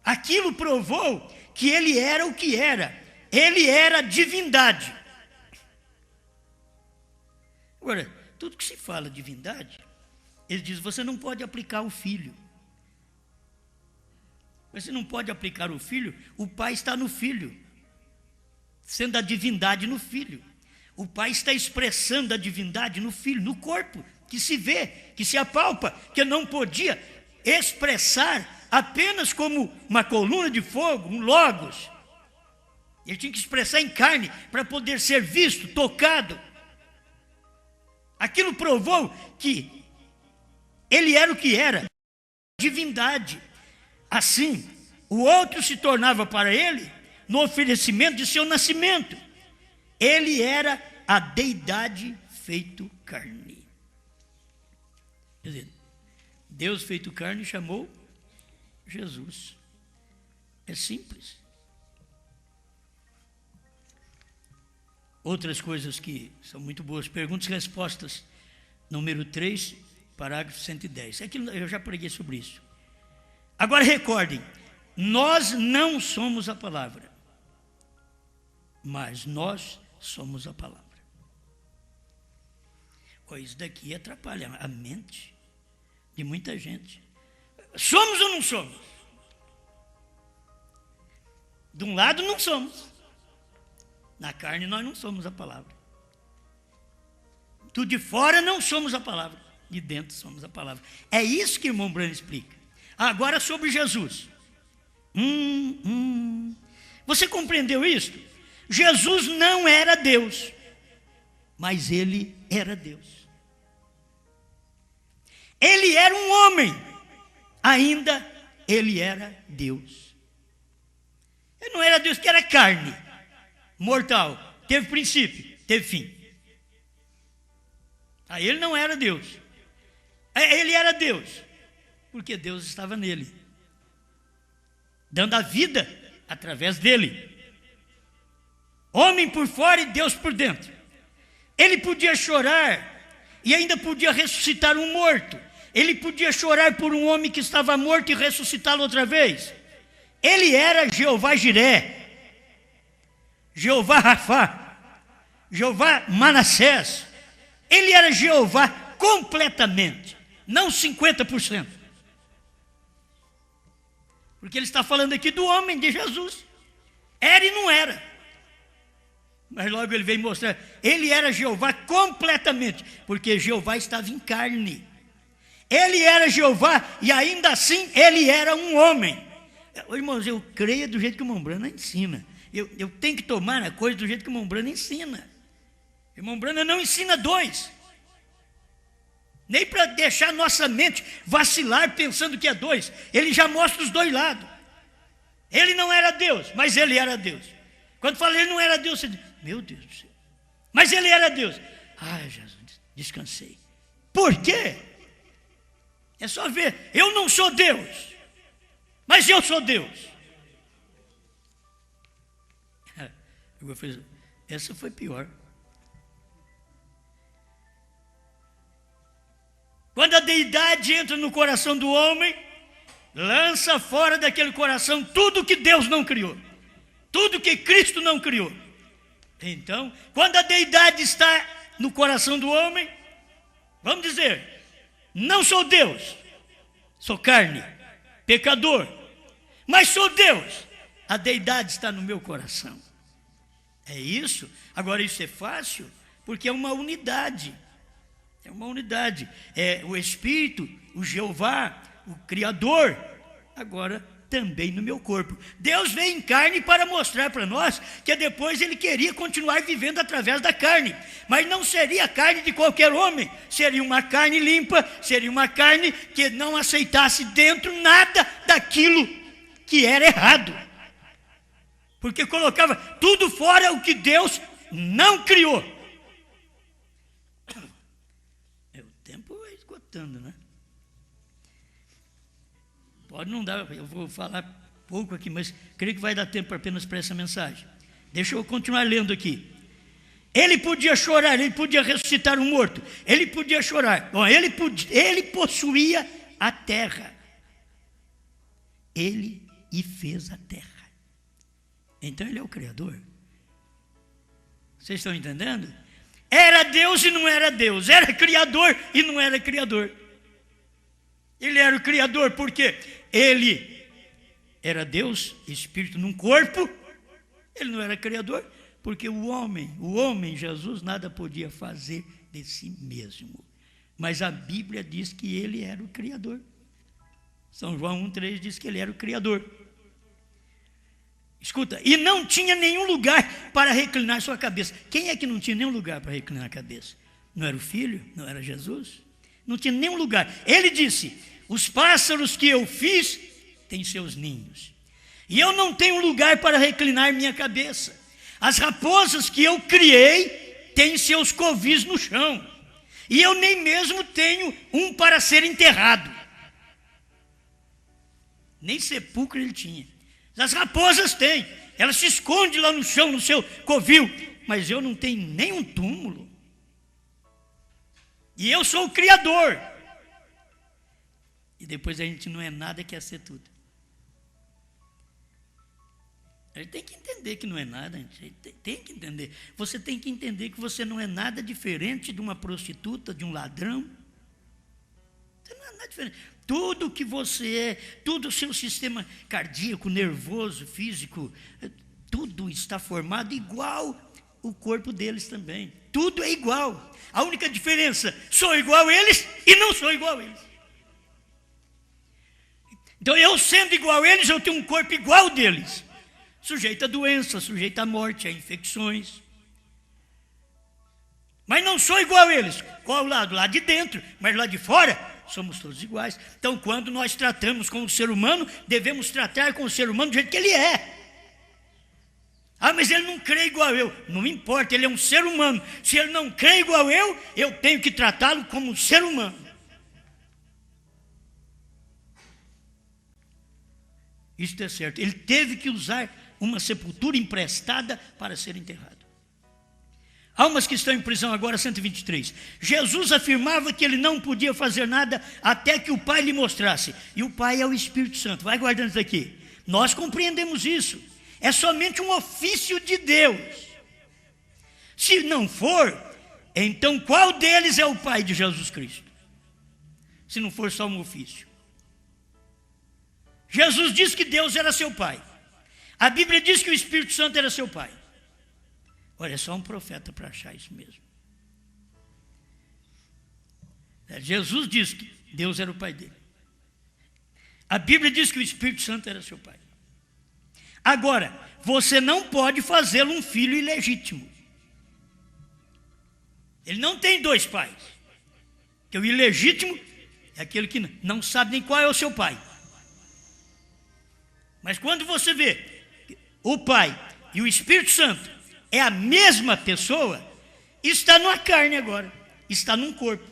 Aquilo provou que ele era o que era. Ele era divindade. Agora, tudo que se fala divindade, ele diz, você não pode aplicar o Filho. Você não pode aplicar o Filho, o Pai está no Filho, sendo a divindade no Filho. O Pai está expressando a divindade no Filho, no corpo, que se vê, que se apalpa, que não podia expressar apenas como uma coluna de fogo, um logos. Ele tinha que expressar em carne para poder ser visto, tocado. Aquilo provou que ele era o que era, divindade. Assim, o outro se tornava para ele no oferecimento de seu nascimento. Ele era a deidade feito carne. Quer dizer, Deus feito carne chamou Jesus. É simples. Outras coisas que são muito boas, perguntas e respostas, número 3, parágrafo 110. Aquilo, eu já preguei sobre isso. Agora recordem, nós não somos a palavra, mas nós somos a palavra. Isso daqui atrapalha a mente de muita gente. Somos ou não somos? De um lado não somos. Na carne nós não somos a palavra. Do de fora não somos a palavra. De dentro somos a palavra. É isso que o irmão Branham explica. Agora sobre Jesus. Você compreendeu isso? Jesus não era Deus, mas ele era Deus. Ele era um homem, ainda ele era Deus. Ele não era Deus, que era carne, mortal, teve princípio, teve fim. Aí ele não era Deus. Ele era Deus, porque Deus estava nele, dando a vida através dele. Homem por fora e Deus por dentro. Ele podia chorar e ainda podia ressuscitar um morto. Ele podia chorar por um homem que estava morto e ressuscitá-lo outra vez. Ele era Jeová Jiré, Jeová Rafá, Jeová Manassés. Ele era Jeová completamente, não 50%. Porque ele está falando aqui do homem, de Jesus. Era e não era. Mas logo ele veio mostrar, ele era Jeová completamente, porque Jeová estava em carne. Ele era Jeová e ainda assim ele era um homem. Irmãos, eu creio do jeito que o irmão Branham ensina. eu tenho que tomar a coisa do jeito que o irmão Brana ensina. O irmão Brana não ensina dois. Nem para deixar nossa mente vacilar pensando que é dois. Ele já mostra os dois lados. Ele não era Deus, mas ele era Deus. Quando fala ele não era Deus, você diz, meu Deus do céu. Mas ele era Deus. Ai, Jesus, descansei. Por quê? É só ver, eu não sou Deus, mas eu sou Deus. Essa foi pior. Quando a deidade entra no coração do homem, lança fora daquele coração tudo que Deus não criou, tudo que Cristo não criou. Então, quando a deidade está no coração do homem, vamos dizer, não sou Deus, sou carne, pecador, mas sou Deus, a deidade está no meu coração. É isso. Agora isso é fácil, porque é uma unidade. É uma unidade. É o Espírito, o Jeová, o Criador, agora também no meu corpo. Deus veio em carne para mostrar para nós que depois ele queria continuar vivendo através da carne, mas não seria a carne de qualquer homem, seria uma carne limpa, seria uma carne que não aceitasse dentro nada daquilo que era errado, porque colocava tudo fora o que Deus não criou. O tempo vai esgotando, né? Pode não dar, eu vou falar pouco aqui, mas creio que vai dar tempo apenas para essa mensagem. Deixa eu continuar lendo aqui. Ele podia chorar, ele podia ressuscitar um morto, ele podia chorar. Bom, ele possuía a terra. Ele fez a terra. Então ele é o Criador. Vocês estão entendendo? Era Deus e não era Deus, era Criador e não era Criador. Ele era o Criador porque ele era Deus, Espírito num corpo. Ele não era Criador porque o homem Jesus, nada podia fazer de si mesmo. Mas a Bíblia diz que ele era o Criador. São João 1,3 diz que ele era o Criador. Escuta, e não tinha nenhum lugar para reclinar sua cabeça. Quem é que não tinha nenhum lugar para reclinar a cabeça? Não era o Filho? Não era Jesus? Não tinha nenhum lugar. Ele disse, os pássaros que eu fiz têm seus ninhos, e eu não tenho lugar para reclinar minha cabeça. As raposas que eu criei têm seus covis no chão, e eu nem mesmo tenho um para ser enterrado. Nem sepulcro ele tinha. As raposas têm, elas se escondem lá no chão, no seu covil, mas eu não tenho nem um túmulo. E eu sou o Criador. E depois a gente não é nada, quer ser tudo. A gente tem que entender que não é nada, a gente tem que entender. Você tem que entender que você não é nada diferente de uma prostituta, de um ladrão. Você não é nada diferente. Tudo que você é, todo o seu sistema cardíaco, nervoso, físico, tudo está formado igual o corpo deles também. Tudo é igual. A única diferença, sou igual a eles e não sou igual a eles. Então eu sendo igual a eles, eu tenho um corpo igual deles. Sujeito a doença, sujeito à morte, a infecções. Mas não sou igual a eles. Qual lado? Lá de dentro, mas lá de fora somos todos iguais. Então, quando nós tratamos com o ser humano, devemos tratar com o ser humano do jeito que ele é. Ah, mas ele não crê igual a eu. Não importa, ele é um ser humano. Se ele não crê igual a eu tenho que tratá-lo como um ser humano. Isso é certo. Ele teve que usar uma sepultura emprestada para ser enterrado. Almas que estão em prisão agora, 123. Jesus afirmava que ele não podia fazer nada até que o Pai lhe mostrasse. E o Pai é o Espírito Santo. Vai guardando isso aqui. Nós compreendemos isso. É somente um ofício de Deus. Se não for, então qual deles é o Pai de Jesus Cristo? Se não for só um ofício. Jesus disse que Deus era seu Pai. A Bíblia diz que o Espírito Santo era seu Pai. Olha, é só um profeta para achar isso mesmo. Jesus disse que Deus era o Pai dele. A Bíblia diz que o Espírito Santo era seu Pai. Agora, você não pode fazê-lo um filho ilegítimo. Ele não tem dois pais. Porque o ilegítimo é aquele que não sabe nem qual é o seu pai. Mas quando você vê o Pai e o Espírito Santo é a mesma pessoa, está numa carne agora, está num corpo.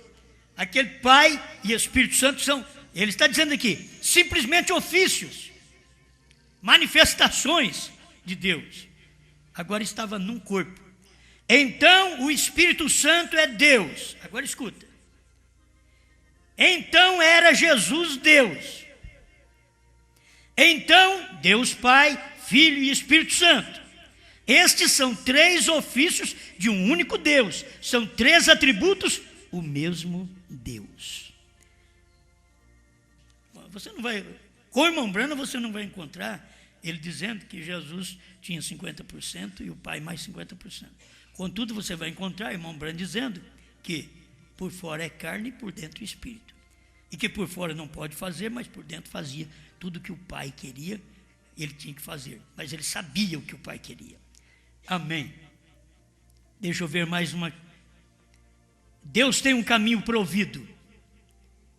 Aquele Pai e Espírito Santo são, ele está dizendo aqui, simplesmente ofícios, manifestações de Deus. Agora estava num corpo. Então o Espírito Santo é Deus. Agora escuta. Então era Jesus Deus. Então Deus Pai, Filho e Espírito Santo. Estes são três ofícios de um único Deus. São três atributos, o mesmo Deus. Você não vai, com o irmão Branham você não vai encontrar ele dizendo que Jesus tinha 50% e o Pai mais 50%. Contudo, você vai encontrar o irmão Branham dizendo que por fora é carne e por dentro é espírito. E que por fora não pode fazer, mas por dentro fazia tudo que o Pai queria, ele tinha que fazer. Mas ele sabia o que o Pai queria. Amém. Deixa eu ver mais uma. Deus tem um caminho provido.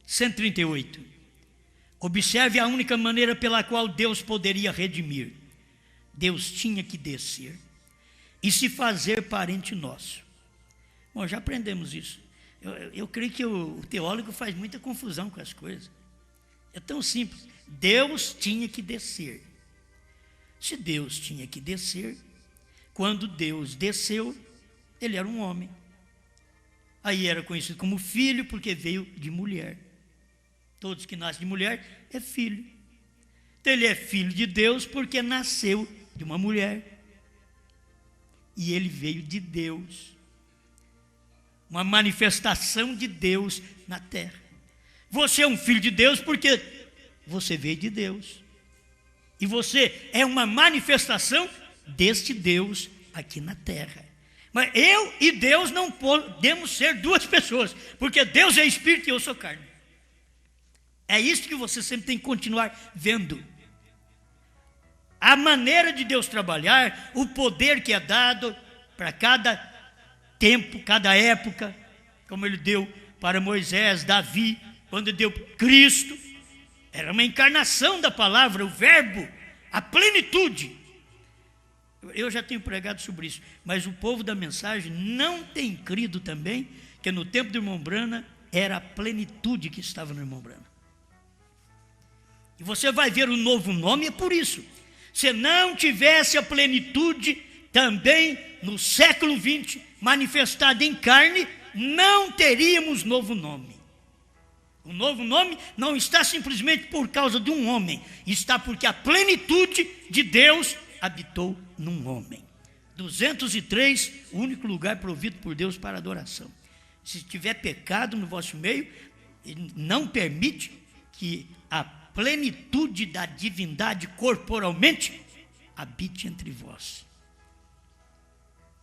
138. Observe a única maneira pela qual Deus poderia redimir. Deus tinha que descer e se fazer parente nosso. Bom, já aprendemos isso. Eu creio que o teólogo faz muita confusão com as coisas. É tão simples. Deus tinha que descer. Se Deus tinha que descer, quando Deus desceu, ele era um homem. Aí era conhecido como filho, porque veio de mulher. Todos que nascem de mulher é filho. Então ele é filho de Deus porque nasceu de uma mulher. E ele veio de Deus. Uma manifestação de Deus na terra. Você é um filho de Deus porque você veio de Deus. E você é uma manifestação deste Deus aqui na terra. Mas eu e Deus não podemos ser duas pessoas, porque Deus é espírito e eu sou carne. É isso que você sempre tem que continuar vendo. A maneira de Deus trabalhar, o poder que é dado para cada tempo, cada época, como ele deu para Moisés, Davi, quando deu Cristo, era uma encarnação da palavra, o verbo, a plenitude. Eu já tenho pregado sobre isso, mas o povo da mensagem não tem crido também que no tempo do irmão Branham era a plenitude que estava no irmão Branham. E você vai ver o novo nome, é por isso. Se não tivesse a plenitude também no século XX, manifestada em carne, não teríamos novo nome. O novo nome não está simplesmente por causa de um homem, está porque a plenitude de Deus habitou num homem. 203, o único lugar provido por Deus para adoração. Se tiver pecado no vosso meio, ele não permite que a plenitude da divindade corporalmente habite entre vós.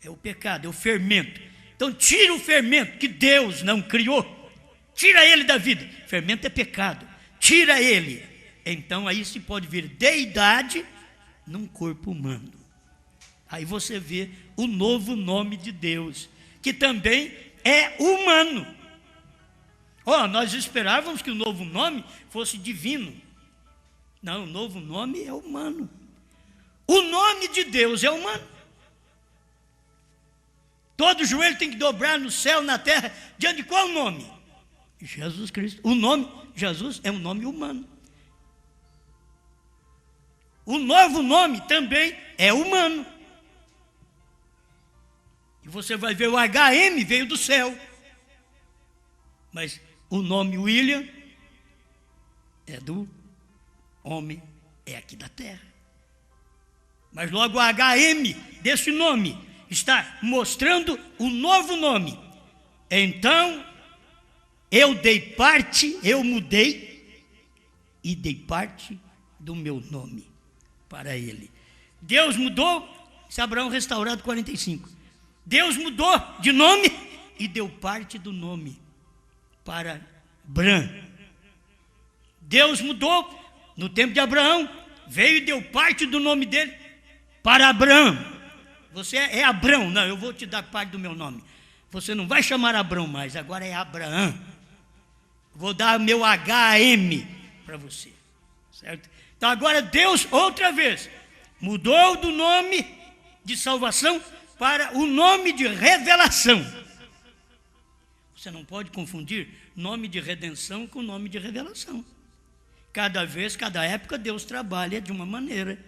É o pecado, é o fermento. Então tira o fermento que Deus não criou, tira ele da vida. Fermento é pecado, tira ele. Então aí se pode vir deidade num corpo humano. Aí você vê o novo nome de Deus, que também é humano. Nós esperávamos que o novo nome fosse divino. Não, o novo nome é humano. O nome de Deus é humano. Todo joelho tem que dobrar no céu, na terra, diante de qual nome? Jesus Cristo. O nome Jesus é um nome humano. O novo nome também é humano. E você vai ver o HM veio do céu. Mas o nome William é do homem, é aqui da terra. Mas logo o HM desse nome está mostrando o novo nome. Então, eu dei parte, eu mudei e dei parte do meu nome para ele. Deus mudou, se Abraão restaurado 45. Deus mudou de nome e deu parte do nome para Bran. Deus mudou no tempo de Abraão, veio e deu parte do nome dele para Abrão. Você é Abrão, não, eu vou te dar parte do meu nome. Você não vai chamar Abrão mais, agora é Abraão. Vou dar meu HM para você, certo? Então agora Deus, outra vez, mudou do nome de salvação para o nome de revelação. Você não pode confundir nome de redenção com nome de revelação. Cada vez, cada época, Deus trabalha de uma maneira,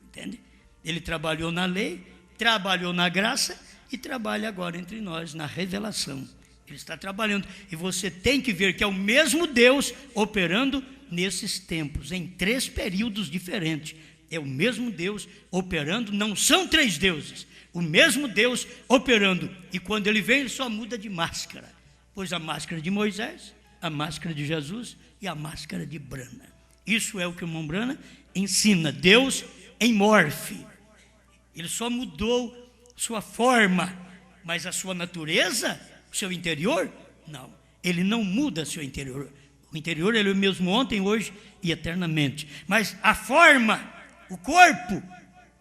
entende? Ele trabalhou na lei, trabalhou na graça e trabalha agora entre nós na revelação. Ele está trabalhando e você tem que ver que é o mesmo Deus operando nesses tempos, em 3 períodos diferentes. É o mesmo Deus operando, não são 3 deuses, o mesmo Deus operando. E quando ele vem, ele só muda de máscara. Pois a máscara de Moisés, a máscara de Jesus e a máscara de Brana. Isso é o que o irmão Brana ensina, Deus em morfe. Ele só mudou sua forma, mas a sua natureza, o seu interior, não. Ele não muda seu interior. O interior ele é o mesmo ontem, hoje e eternamente. Mas a forma, o corpo,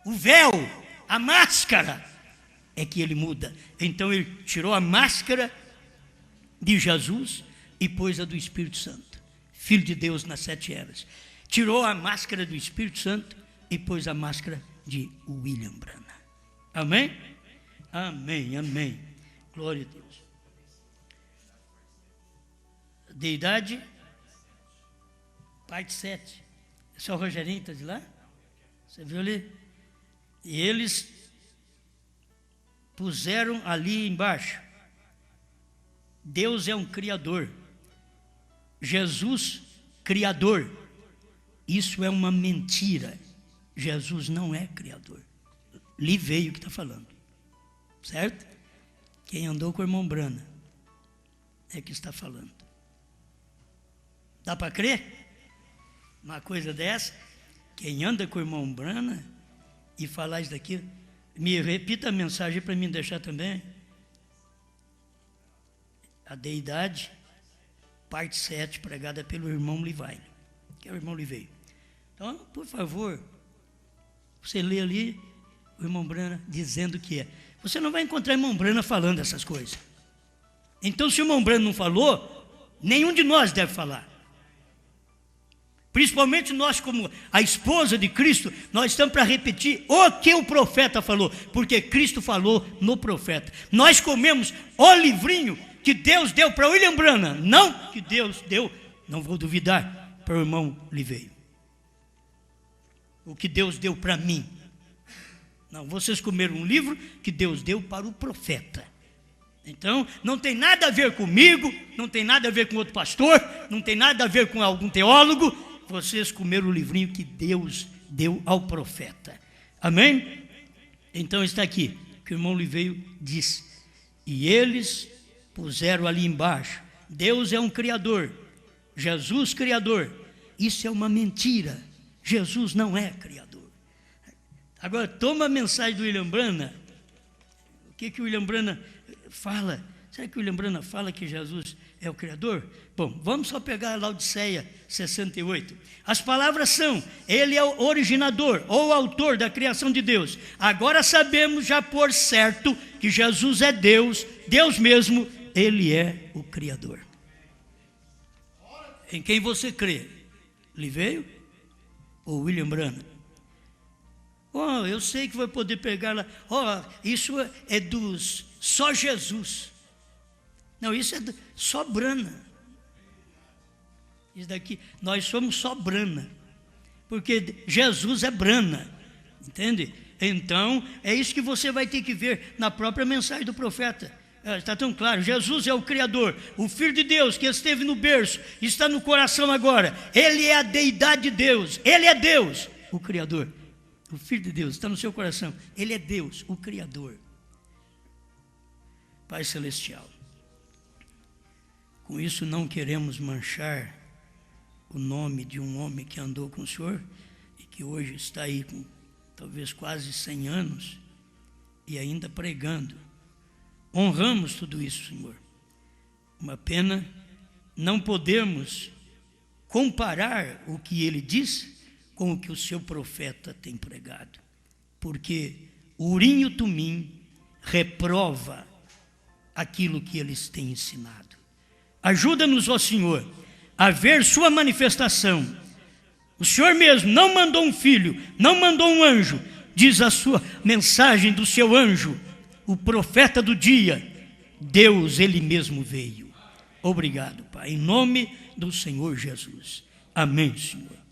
o véu, a máscara, é que ele muda. Então ele tirou a máscara de Jesus e pôs a do Espírito Santo, Filho de Deus nas 7 eras. Tirou a máscara do Espírito Santo e pôs a máscara de William Branham. Amém? Amém, amém. Glória a Deus. Deidade, parte 7. Esse é o Rogerinho, está de lá? Você viu ali? E eles puseram ali embaixo: Deus é um criador, Jesus criador. Isso é uma mentira. Jesus não é criador. Liveio que está falando, certo? Quem andou com o irmão Brana é que está falando. Dá para crer? Uma coisa dessa? Quem anda com o irmão Brana e falar isso daqui, me repita a mensagem para mim deixar também. A Deidade, parte 7, pregada pelo irmão Livaile, que é o irmão Liveio. Então, por favor, você lê ali o irmão Brana dizendo que é. Você não vai encontrar o irmão Brana falando essas coisas. Então, se o irmão Brana não falou, nenhum de nós deve falar. Principalmente nós, como a esposa de Cristo, nós estamos para repetir o que o profeta falou, porque Cristo falou no profeta. Nós comemos o livrinho que Deus deu para William Branham, não que Deus deu, não vou duvidar, para o irmão Liveio. O que Deus deu para mim. Não, vocês comeram um livro que Deus deu para o profeta. Então, não tem nada a ver comigo, não tem nada a ver com outro pastor, não tem nada a ver com algum teólogo. Vocês comeram o livrinho que Deus deu ao profeta. Amém? Então está aqui, que o irmão Liveio diz. E eles puseram ali embaixo: Deus é um criador, Jesus criador. Isso é uma mentira. Jesus não é criador. Agora, toma a mensagem do William Branham. O que o William Branham fala? Será que o William Branham fala que Jesus é o criador? Bom, vamos só pegar a Laodiceia 68. As palavras são: ele é o originador ou autor da criação de Deus. Agora sabemos já por certo que Jesus é Deus, Deus mesmo, ele é o criador. Em quem você crê? Liveio ou William Branham? Oh, eu sei que vai poder pegar lá. Oh, isso é dos só Jesus. Não, isso é só Branham. Isso daqui, nós somos só Branham, porque Jesus é Branham, entende? Então, é isso que você vai ter que ver na própria mensagem do profeta. Está tão claro, Jesus é o Criador, o Filho de Deus que esteve no berço, está no coração agora. Ele é a deidade de Deus, ele é Deus, o Criador. O Filho de Deus está no seu coração, ele é Deus, o Criador. Pai Celestial, com isso não queremos manchar o nome de um homem que andou com o Senhor e que hoje está aí com talvez quase 100 anos e ainda pregando. Honramos tudo isso, Senhor. Uma pena não podermos comparar o que ele disse com o que o seu profeta tem pregado. porque o Urim e o Tumim reprova aquilo que eles têm ensinado. Ajuda-nos, ó Senhor, a ver sua manifestação. O Senhor mesmo não mandou um filho, não mandou um anjo, diz a sua mensagem do seu anjo, o profeta do dia. Deus, Ele mesmo veio. Obrigado, Pai, em nome do Senhor Jesus. Amém, Senhor.